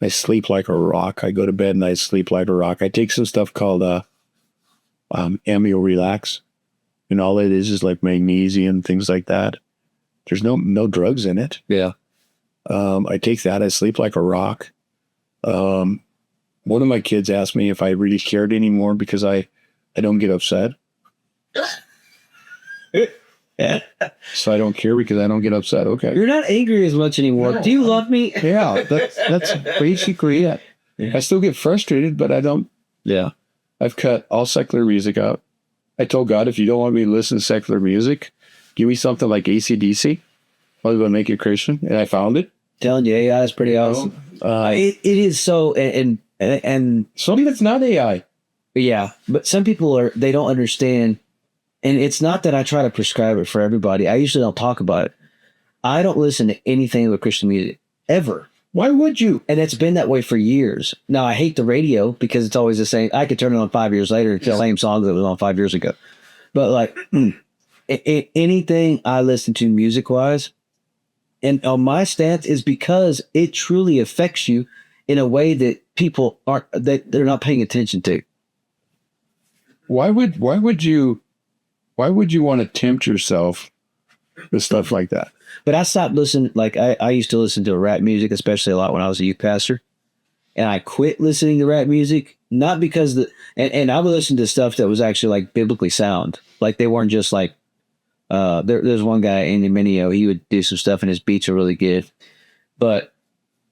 I sleep like a rock. I go to bed and I sleep like a rock. I take some stuff called Amio Relax. And all it is like magnesium, things like that. There's no drugs in it. Yeah. I take that. I sleep like a rock. One of my kids asked me if I really cared anymore because I don't get upset. So I don't care because I don't get upset. Okay. You're not angry as much anymore. No. Do you love me? Yeah, that's basically it. Yeah. I still get frustrated, but I don't. Yeah. I've cut all secular music out. I told God, if you don't want me to listen to secular music, give me something like AC/DC. I'm going to make you Christian. And I found it. Telling you, AI is pretty awesome. It is so, and some of it's not AI. yeah, but some people they don't understand. And it's not that I try to prescribe it for everybody. I usually don't talk about it. I don't listen to anything with Christian music ever. Why would you? And it's been that way for years. Now, I hate the radio because it's always the same. I could turn it on 5 years later and feel the same song that was on 5 years ago. But like anything I listen to music-wise, and on my stance is because it truly affects you in a way that people they're not paying attention to. Why would you want to tempt yourself with stuff like that? But I stopped listening. Like I used to listen to rap music, especially a lot when I was a youth pastor. And I quit listening to rap music, not because and I would listen to stuff that was actually like biblically sound. Like they weren't just like, there's one guy, Andy Mineo, he would do some stuff and his beats are really good. But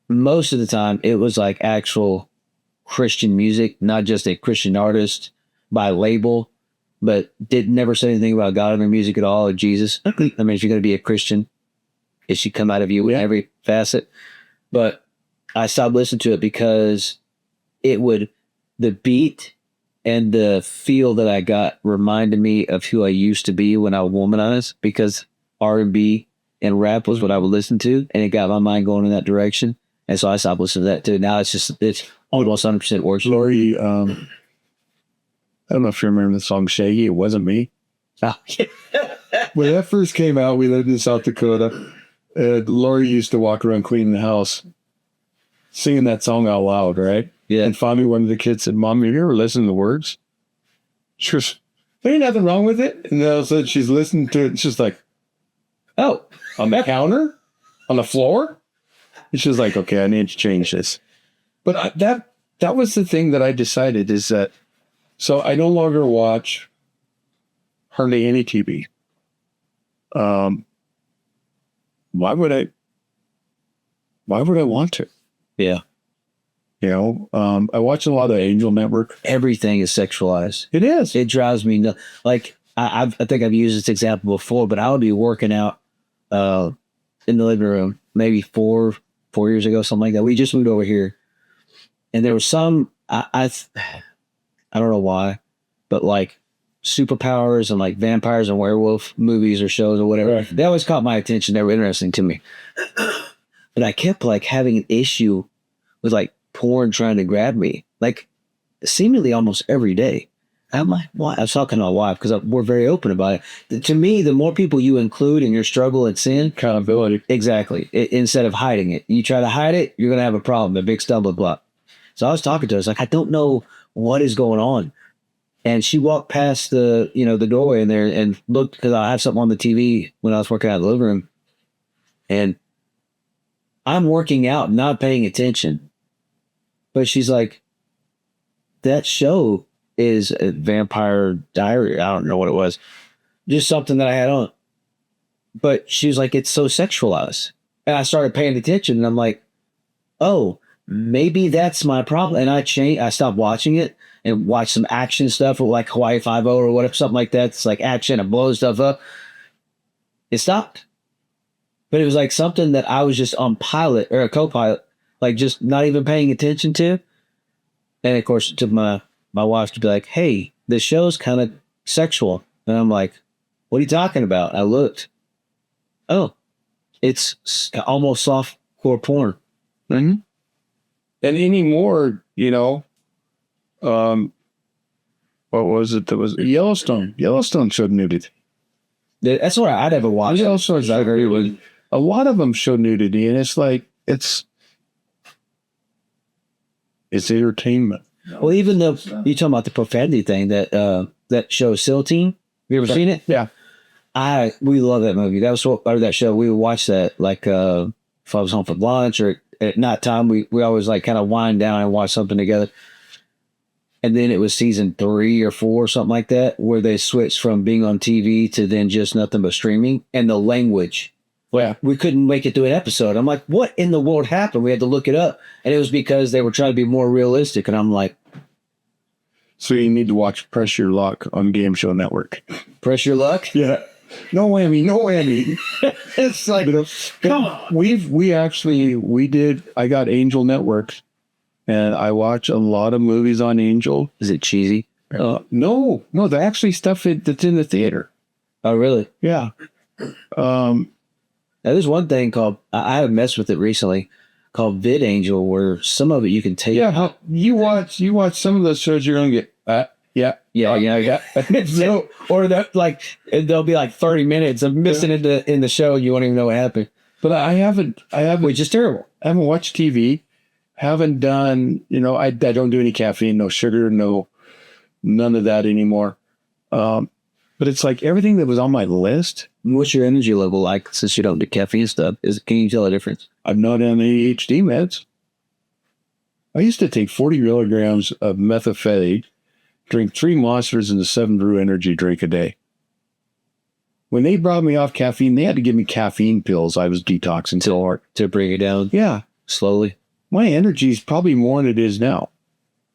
most of the time it was like actual Christian music, not just a Christian artist by label, but never say anything about God in their music at all or Jesus. I mean, if you're going to be a Christian, it should come out of you in every facet. But I stopped listening to it because the beat and the feel that I got reminded me of who I used to be when I was womanized, because R&B and rap was what I would listen to, and it got my mind going in that direction. And so I stopped listening to that too. Now it's almost 100% worship. Lori, I don't know if you remember the song Shaggy. It wasn't me. Oh, yeah. When that first came out, we lived in South Dakota. Lori used to walk around cleaning the house, singing that song out loud, right? Yeah. And finally, one of the kids said, "Mom, have you ever listened to the words?" She goes, "There ain't nothing wrong with it." And then all of a sudden, she's listening to it. And she's like, "Oh, on the counter? On the floor?" And she's like, "Okay, I need to change this." But that was the thing that I decided is that, so I no longer watch hardly any TV. Why would I want to? Yeah. You know, I watch a lot of Angel Network. Everything is sexualized. It is. It drives me nuts. Like I think I've used this example before, but I would be working out in the living room maybe four years ago, something like that. We just moved over here, and there was some I don't know why, but like superpowers and like vampires and werewolf movies or shows or whatever. Right. They always caught my attention. They were interesting to me, but I kept like having an issue with like porn trying to grab me, like seemingly almost every day. I'm like, why? I was talking to my wife because we're very open about it. To me, the more people you include in your struggle and sin, Accountability. exactly, instead of hiding it. You try to hide it, you're going to have a problem, a big stumbling block. So I was talking to her. I was like, I don't know what is going on. And she walked past the doorway in there and looked, because I have something on the TV when I was working out in the living room. And I'm working out, not paying attention. But she's like, that show is a Vampire Diary. I don't know what it was. Just something that I had on. But she was like, it's so sexualized. And I started paying attention and I'm like, oh, maybe that's my problem. And I stopped watching it and watched some action stuff like Hawaii Five-0 or whatever, something like that. It's like action and blowing stuff up. It stopped. But it was like something that I was just on pilot or a co-pilot, like just not even paying attention to. And of course, to my my wife to be like, hey, this show's kind of sexual. And I'm like, what are you talking about? I looked. Oh, it's almost softcore porn. Mm-hmm. And anymore, what was it that was Yellowstone? Yellowstone showed nudity. That's what I'd ever watch. Yellowstone's I agree with. A lot of them show nudity, and it's like it's entertainment. Well, even though you talking about the profanity thing, that show SEAL Team. Have you ever seen it? Yeah. We love that movie. That was part of that show. We would watch that like if I was home for lunch or at night time. We always like kind of wind down and watch something together. And then it was season 3 or 4 or something like that, where they switched from being on TV to then just nothing but streaming. And the language, we couldn't make it through an episode. I'm like, what in the world happened? We had to look it up. And it was because they were trying to be more realistic. And I'm like, so you need to watch Press Your Luck on Game Show Network. Press Your Luck? Yeah. No whammy. It's like, come on. I got Angel Network, and I watch a lot of movies on Angel. Is it cheesy? No, they're actually stuff that's in the theater. Oh, really? Yeah. Now, there's one thing called, I have messed with it recently, called VidAngel, where some of it you can take. Yeah, you watch some of those shows, you're going to get, yeah. So, or that like there'll be like 30 minutes of missing in the show. You won't even know what happened. But I haven't, which is terrible. I haven't watched TV. Haven't done, I don't do any caffeine, no sugar, none of that anymore. But it's like everything that was on my list. What's your energy level like since you don't do caffeine stuff? Can you tell the difference? I'm not on ADHD meds. I used to take 40 milligrams of methamphetamine, drink 3 Monsters and a 7 Brew energy drink a day. When they brought me off caffeine, they had to give me caffeine pills. I was detoxing so hard. To bring it down? Yeah. Slowly? My energy is probably more than it is now.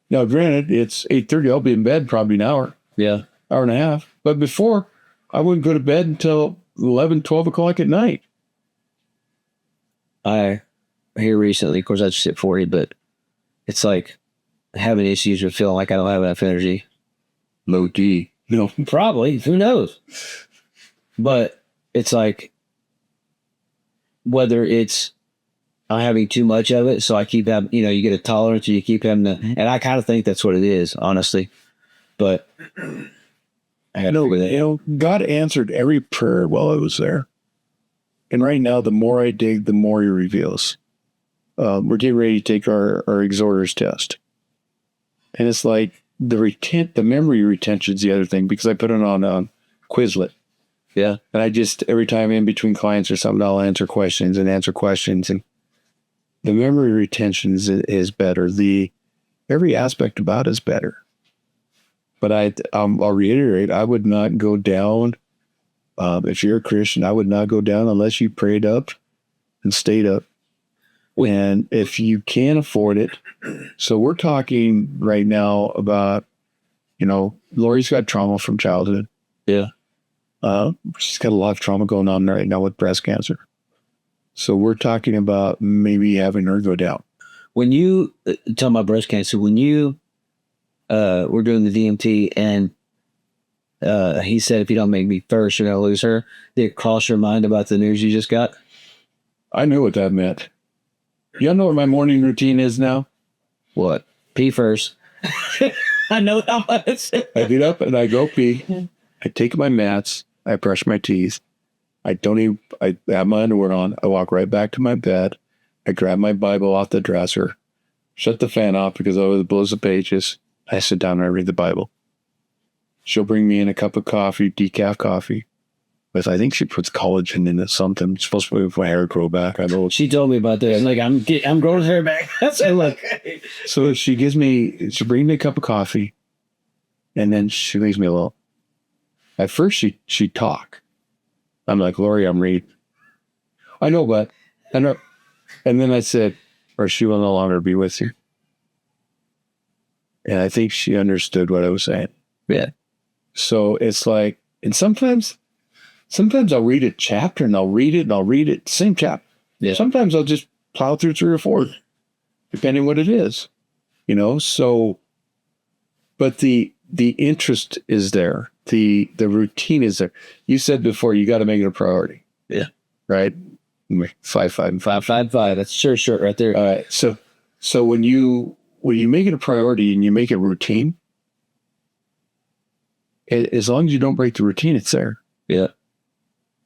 Now, granted, it's 8:30. I'll be in bed probably an hour. Yeah. Hour and a half. But before, I wouldn't go to bed until 11, 12 o'clock at night. I here recently, of course, I just hit 40, but it's like having issues with feeling like I don't have enough energy. Low T. No. Probably. Who knows? But it's like, whether it's I'm having too much of it, so I keep having, you get a tolerance, or you keep having to, and I kind of think that's what it is, honestly. But I got to figure that. God answered every prayer while I was there. And right now, the more I dig, the more He reveals. We're getting ready to take our exhorter's test. And it's like the memory retention is the other thing, because I put it on Quizlet. Yeah. And I just, every time in between clients or something, I'll answer questions. And the memory retention is better. Every aspect about it is better. But I'll reiterate, I would not go down. If you're a Christian, I would not go down unless you prayed up and stayed up. And if you can't afford it, so we're talking right now about, Lori's got trauma from childhood. Yeah. She's got a lot of trauma going on right now with breast cancer. So we're talking about maybe having her go down. When you talk about breast cancer, when you were doing the DMT and he said, if you don't make me first, you're going to lose her, did it cross your mind about the news you just got? I knew what that meant. You know what my morning routine is now? What? Pee first. I know how much. I get up and I go pee. I take my mats. I brush my teeth. I have my underwear on. I walk right back to my bed. I grab my Bible off the dresser, shut the fan off because it blows the pages. I sit down and I read the Bible. She'll bring me in a cup of coffee, decaf coffee. But I think she puts collagen in it, something. It's supposed to make my hair grow back. I know. She told me about that. I'm like, I'm growing hair back. I said, look. So she'll bring me a cup of coffee, and then she leaves me alone. At first, she'd talk. I'm like, Lori, I'm reading. I know, but I know. And then I said, or she will no longer be with you. And I think she understood what I was saying. Yeah. So it's like, and sometimes I'll read a chapter and I'll read it, same chapter. Yeah. Sometimes I'll just plow through 3 or 4, depending what it is, So but the interest is there. The routine is there. You said before, you got to make it a priority. Yeah. Right. 555. That's shirt right there. All right. So when you make it a priority and you make it routine, as long as you don't break the routine, it's there. Yeah.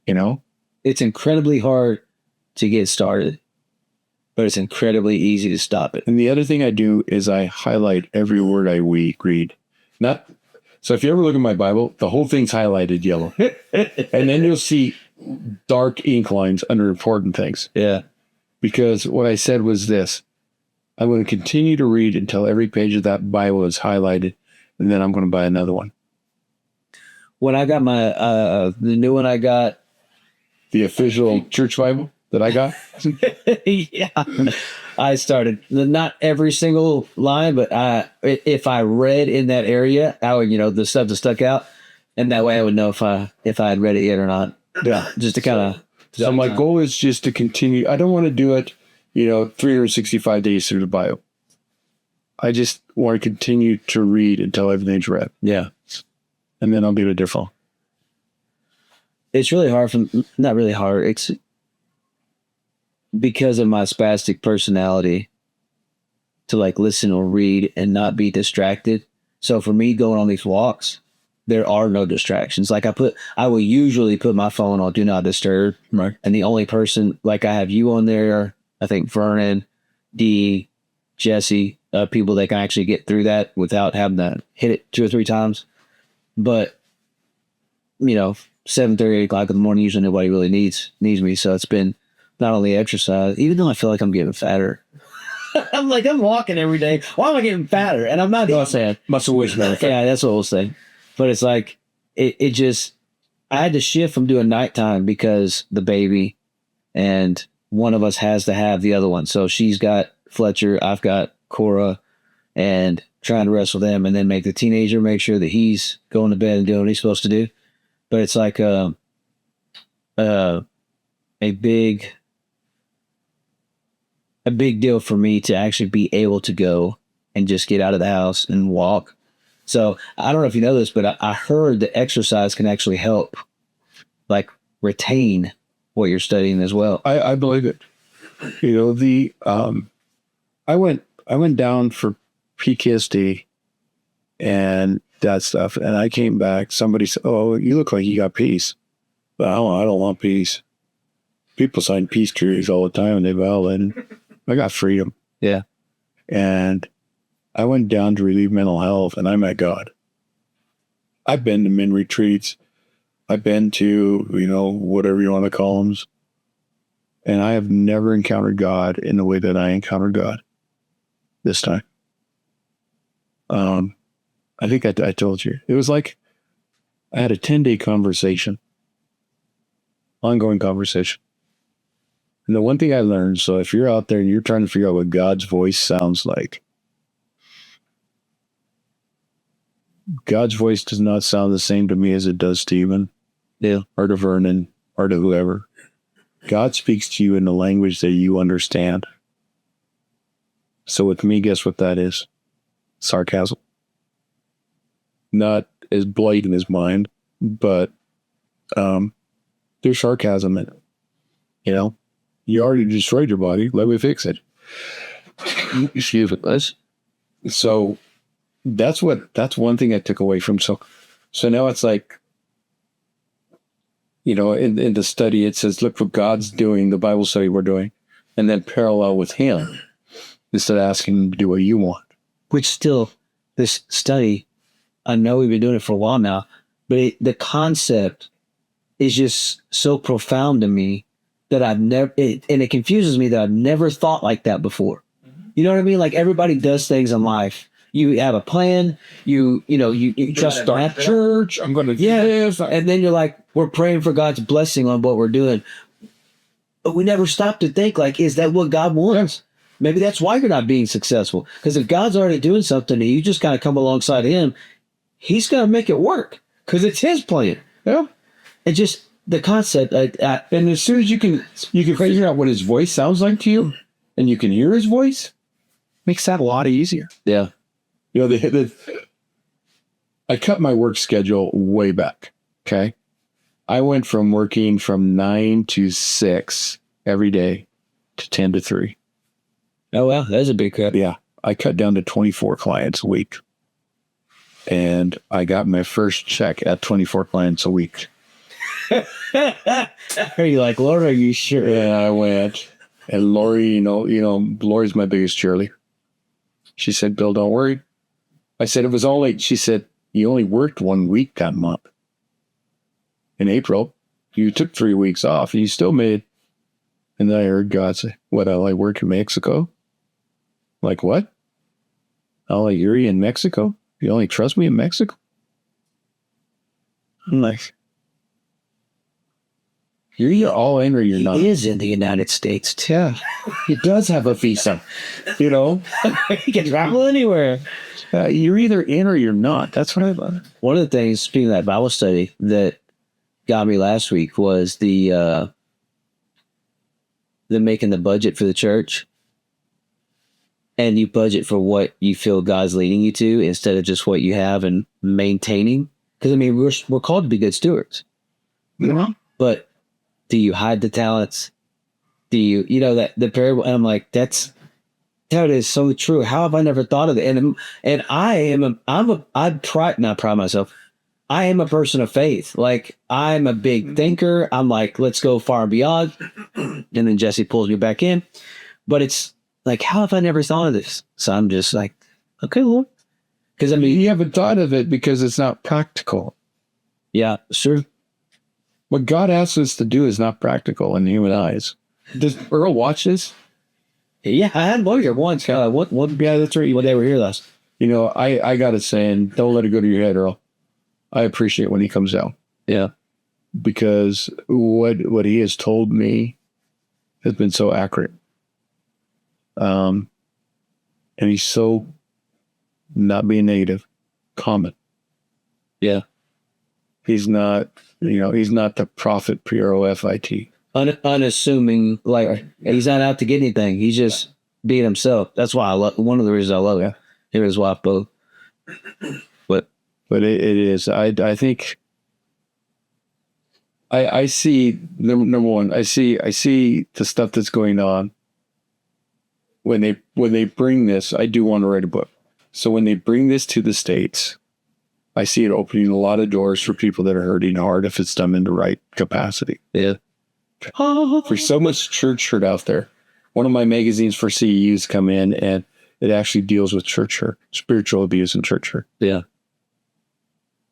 You know, it's incredibly hard to get started, but it's incredibly easy to stop it. And the other thing I do is I highlight every word I read. So if you ever look at my Bible, the whole thing's highlighted yellow. And then you'll see dark ink lines under important things. Yeah. Because what I said was this: I'm going to continue to read until every page of that Bible is highlighted, and then I'm going to buy another one. When I got my, the new one I got. The official church Bible that I got? Yeah. I started, not every single line, but if I read in that area, I would, the stuff that stuck out, and that way I would know if I had read it yet or not. Yeah. Just to kind of. So my goal is just to continue. I don't want to do it, 365 days through the Bible. I just want to continue to read until everything's read. Yeah. And then I'll be a different. It's really hard not really hard. It's because of my spastic personality to listen or read and not be distracted. So for me going on these walks, there are no distractions. I will usually put my phone on do not disturb. Right. And the only person, I have you on there, I think Vernon, Dee, Jesse, people that can actually get through that without having to hit it 2 or 3 times. But, 7:30, 8 o'clock in the morning, usually nobody really needs me. So it's been not only exercise, even though I feel like I'm getting fatter. I'm walking every day. Why am I getting fatter? And I'm not saying Muscle waste manifest. Yeah, that's what we'll say. But it's it just, I had to shift from doing nighttime because the baby and one of us has to have the other one. So she's got Fletcher, I've got Cora, and trying to wrestle them and then make the teenager make sure that he's going to bed and doing what he's supposed to do. But it's a big deal for me to actually be able to go and just get out of the house and walk. So I don't know if you know this, but I heard that exercise can actually help retain what you're studying as well. I believe it. I went down for PTSD and that stuff, and I came back. Somebody said, "Oh, you look like you got peace." But I don't want peace. People sign peace treaties all the time, and they violate it. I got freedom. Yeah. And I went down to relieve mental health, and I met God. I've been to men retreats. I've been to, whatever you want to call them. And I have never encountered God in the way that I encountered God this time. I think I told you. It was like I had a 10-day conversation, ongoing conversation. And the one thing I learned, so if you're out there and you're trying to figure out what God's voice sounds like, God's voice does not sound the same to me as it does to Stephen, or to Vernon, or to whoever. God speaks to you in the language that you understand. So with me, guess what that is? Sarcasm. Not as blatant as mine, but there's sarcasm in it. You already destroyed your body. Let me fix it. Excuse me. So that's one thing I took away from. So now it's in the study, it says, look what God's doing, the Bible study we're doing, and then parallel with him instead of asking him to do what you want. Which still, this study, I know we've been doing it for a while now, but the concept is just so profound to me that I've never, and it confuses me that I've never thought like that before. You know what I mean? Everybody does things in life. You have a plan. You just start church. I'm going to do this. And then you're we're praying for God's blessing on what we're doing. But we never stop to think is that what God wants? Maybe that's why you're not being successful. Because if God's already doing something and you just kind of come alongside him, he's going to make it work because it's his plan. Yeah. And just the concept. And as soon as you can figure out what his voice sounds like to you and you can hear his voice, makes that a lot easier. Yeah. I cut my work schedule way back. Okay. I went from working from 9 to 6 every day to 10 to 3. Oh, wow. That's a big cut. Yeah. I cut down to 24 clients a week. And I got my first check at 24 clients a week. Are you like, Lord, are you sure? And I went, and Lori, Lori's my biggest cheerleader. She said, Bill, don't worry. I said, it was only, she said, you only worked 1 week that month. In April, you took 3 weeks off and you still made. And then I heard God say, what, I work in Mexico? Like, what? You're in Mexico? You only trust me in Mexico? I'm like, you're either all in or you're not. He is in the United States, too. Yeah, he does have a visa, He can travel anywhere. You're either in or you're not. That's what I thought. One of the things, speaking of that Bible study, that got me last week was the making the budget for the church. And you budget for what you feel God's leading you to instead of just what you have and maintaining. Because, I mean, we're called to be good stewards. Yeah. But do you hide the talents? Do you that the parable? And I'm like, that is so true. How have I never thought of it? And I pride myself. I am a person of faith. Like, I'm a big thinker. I'm like, let's go far and beyond. And then Jesse pulls me back in. But it's like, how have I never thought of this? So I'm just like, okay, Lord. Because, I mean, you haven't thought of it because it's not practical. Yeah, sure. What God asks us to do is not practical in human eyes. Does Earl watch this? Yeah, I had one here once. Yeah, that's right. When they were here last. I got to say, and don't let it go to your head, Earl. I appreciate when he comes out. Yeah. Because what he has told me has been so accurate. And he's so not being negative, common. Yeah. He's not, he's not the prophet, P-R-O-F-I-T. Unassuming, like, he's not out to get anything. He's just being himself. That's why one of the reasons I love him. Him and his wife both. But it is, I think, I see, number one, I see the stuff that's going on. When they bring this, I do want to write a book. So when they bring this to the States, I see it opening a lot of doors for people that are hurting hard if it's done in the right capacity. Yeah. There's so much church hurt out there. One of my magazines for CEUs come in and it actually deals with church hurt, spiritual abuse and church hurt. Yeah.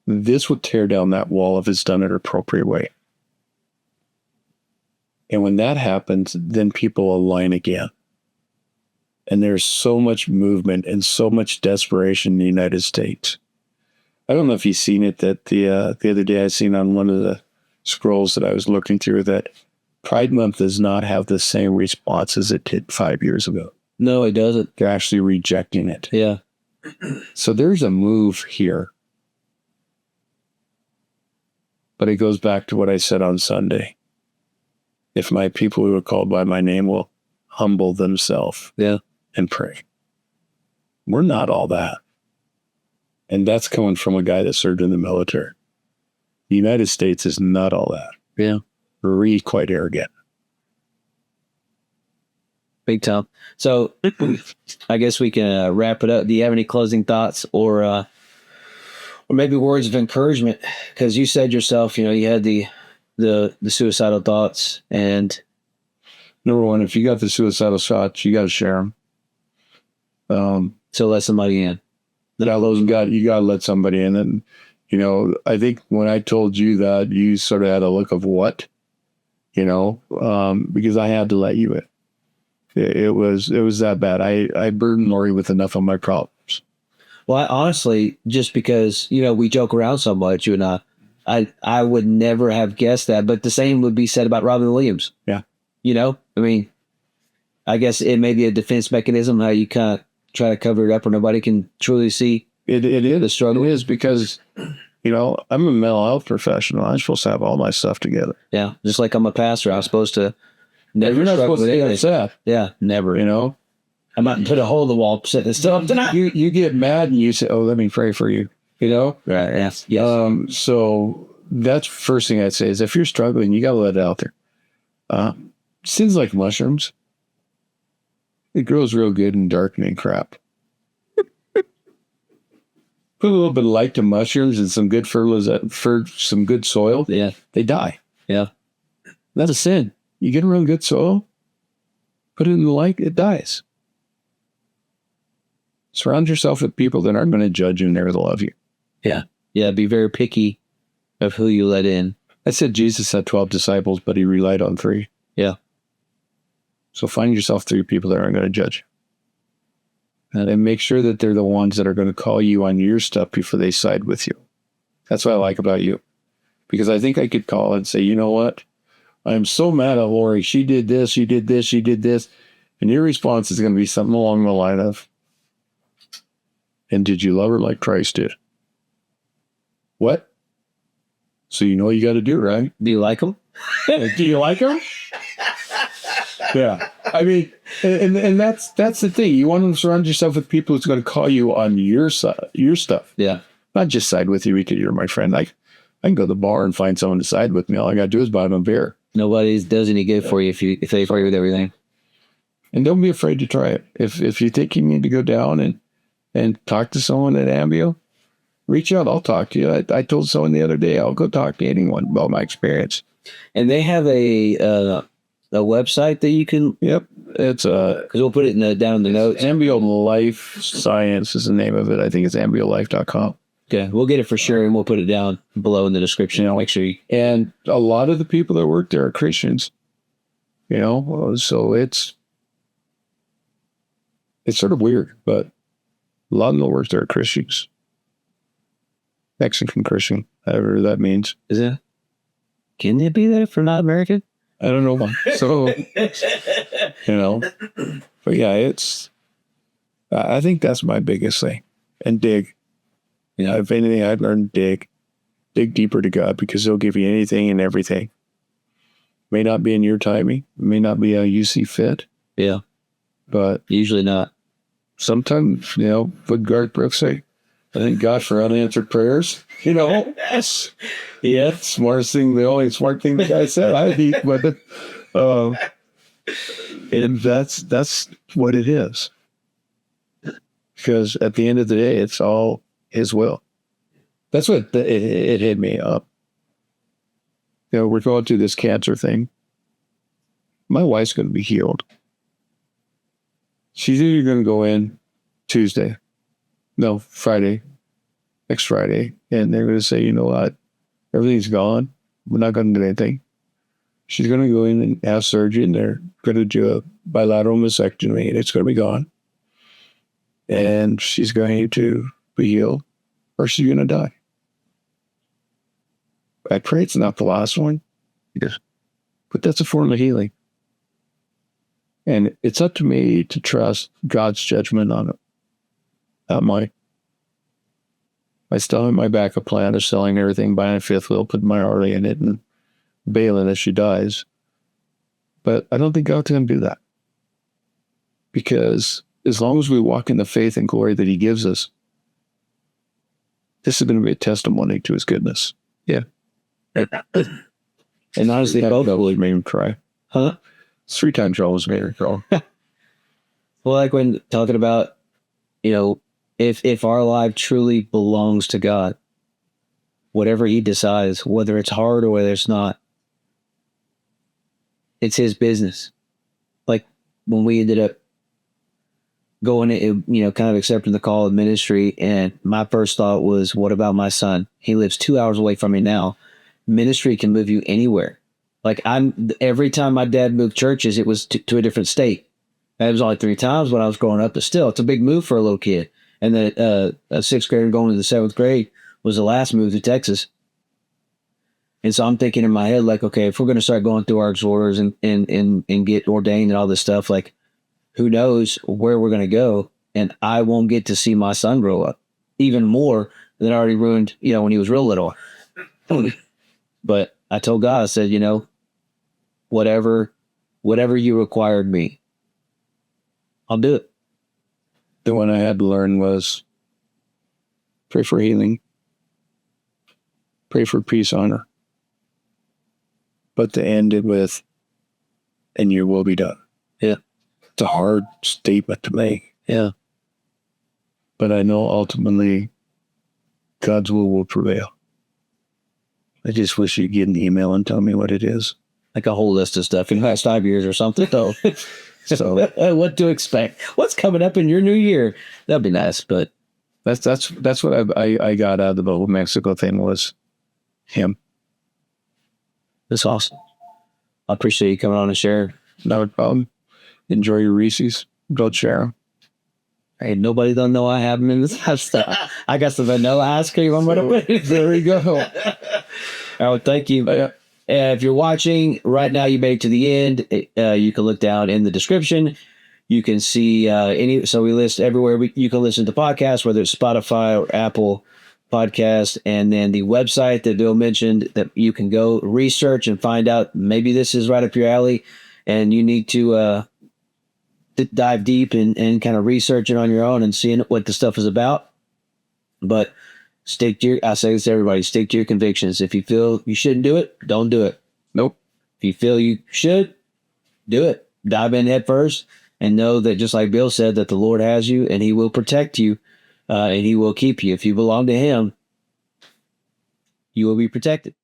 This would tear down that wall if it's done in an appropriate way. And when that happens, then people align again. And there's so much movement and so much desperation in the United States. I don't know if you've seen it, that the other day I seen on one of the scrolls that I was looking through that Pride Month does not have the same response as it did 5 years ago. No, it doesn't. They're actually rejecting it. Yeah. So there's a move here. But it goes back to what I said on Sunday. If my people who are called by my name will humble themselves and pray. We're not all that. And that's coming from a guy that served in the military. The United States is not all that. Yeah. We're quite arrogant. Big time. So I guess we can wrap it up. Do you have any closing thoughts or maybe words of encouragement? Because you said yourself, you had the suicidal thoughts, and number one, if you got the suicidal thoughts, you got to share them. So let somebody in. You got to let somebody in. And, I think when I told you that, you sort of had a look of what, because I had to let you in. It was that bad. I burdened Lori with enough of my problems. Well, I honestly, just because, we joke around so much, you and I would never have guessed that, but the same would be said about Robin Williams. Yeah. I mean, I guess it may be a defense mechanism, how you kind of try to cover it up where nobody can truly see it is the struggle. It is because, I'm a mental health professional. I'm supposed to have all my stuff together. Yeah. Just like I'm a pastor, I'm supposed to never You're not struggle supposed with to anything. get upset. Yeah, never. I might put a hole in the wall, set this stuff tonight. You get mad and you say, "Oh, let me pray for you." you know? Right. Yes. Yes. So that's first thing I'd say is if you're struggling, you got to let it out there. Sins like mushrooms. It grows real good in darkening crap. Put a little bit of light to mushrooms and some good fertilizer for some good soil. Yeah. They die. Yeah. That's a sin. You get real good soil, put it in the light, it dies. Surround yourself with people that aren't going to judge you and they're going to love you. Yeah. Yeah. Be very picky of who you let in. I said Jesus had 12 disciples, but he relied on 3. Yeah. So find yourself 3 people that aren't going to judge you. And make sure that they're the ones that are going to call you on your stuff before they side with you. That's what I like about you. Because I think I could call and say, you know what? I'm so mad at Lori. She did this, she did this, she did this. And your response is going to be something along the line of, and did you love her like Christ did? What? So you know what you got to do, right? Do you like them? Do you like them? Yeah. I mean, and that's the thing. You want to surround yourself with people who's going to call you on your side, your stuff. Yeah. Not just side with you because you're my friend. I can go to the bar and find someone to side with me. All I got to do is buy them a beer. Nobody does any good for you if they agree with everything. And don't be afraid to try it. If you think you need to go down and talk to someone at Ambio, reach out. I'll talk to you. I told someone the other day, I'll go talk to anyone about my experience. And they have a website that you can. Yep. It's because we'll put it down in the notes. Ambio Life Science is the name of it. I think it's ambiolife.com. Okay, we'll get it for sure, and we'll put it down below in the description. I'll make sure you. And a lot of the people that work there are Christians. You know, so it's sort of weird, but a lot of the work there are Christians. Mexican Christian, however that means. Is it? Can it be that if they're not American? I don't know. So, you know, but yeah, I think that's my biggest thing. And dig. You know, if anything, I've learned dig deeper to God because he'll give you anything and everything. May not be in your timing, may not be how you see fit. Yeah. But usually not. Sometimes, you know, what Garth Brooks say, I thank God for unanswered prayers. You know, yes. Yeah. Smartest thing, the only smart thing the guy said, I'd eat with it. And that's what it is. Because at the end of the day, it's all his will. That's what it hit me up. You know, we're going through this cancer thing. My wife's going to be healed. She's either going to go in Friday, next Friday, and they're going to say, you know what, everything's gone. We're not going to do anything. She's going to go in and have surgery, and they're going to do a bilateral mastectomy, and it's going to be gone. And she's going to be healed, or she's going to die. I pray it's not the last one. Yes. But that's a form of healing. And it's up to me to trust God's judgment on it. Not mine. I still have my backup plan of selling everything, buying a fifth wheel, putting my Harley in it, and bailing as she dies. But I don't think God's going to do that. Because as long as we walk in the faith and glory that he gives us, this is going to be a testimony to his goodness. Yeah. And honestly, both really made him cry. Huh? 3 times almost made her cry. Well, like when talking about, you know, if our life truly belongs to God, whatever he decides, whether it's hard or whether it's not, it's his business. Like when we ended up going, you know, kind of accepting the call of ministry, and my first thought was, what about my son? He lives 2 hours away from me now. Ministry can move you anywhere. Like every time my dad moved churches, it was to a different state. That was only 3 times when I was growing up, but still, it's a big move for a little kid. And then a 6th grader going to the 7th grade was the last move to Texas. And so I'm thinking in my head, like, okay, if we're going to start going through our exhorters and get ordained and all this stuff, like, who knows where we're going to go? And I won't get to see my son grow up even more than I already ruined, you know, when he was real little. But I told God, I said, you know, whatever you required me, I'll do it. The one I had to learn was pray for healing pray for peace on her. But to end it with, and your will be done. Yeah. It's a hard statement to make. Yeah. But I know ultimately God's will prevail. I just wish you'd get an email and tell me what it is. Like a whole list of stuff in the last 5 years or something. So what to expect? What's coming up in your new year? That'd be nice. But that's what I got out of the whole Mexico thing was him. that's awesome. I appreciate you coming on and sharing. No problem. Enjoy your Reese's. Don't share them. Hey, nobody don't know I have them in this house. I got some vanilla ice cream. I'm going to put it. There we go. Oh, thank you. Yeah. If you're watching right now, you made it to the end. You can look down in the description. You can see so we list everywhere you can listen to podcasts, whether it's Spotify or Apple Podcast, and then the website that Bill mentioned that you can go research and find out maybe this is right up your alley, and you need to dive deep and kind of research it on your own and seeing what the stuff is about. But I say this to everybody, stick to your convictions. If you feel you shouldn't do it, don't do it. Nope. If you feel you should, do it. Dive in head first and know that just like Bill said, that the Lord has you and he will protect you and he will keep you. If you belong to him, you will be protected.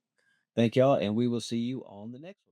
Thank y'all, and we will see you on the next one.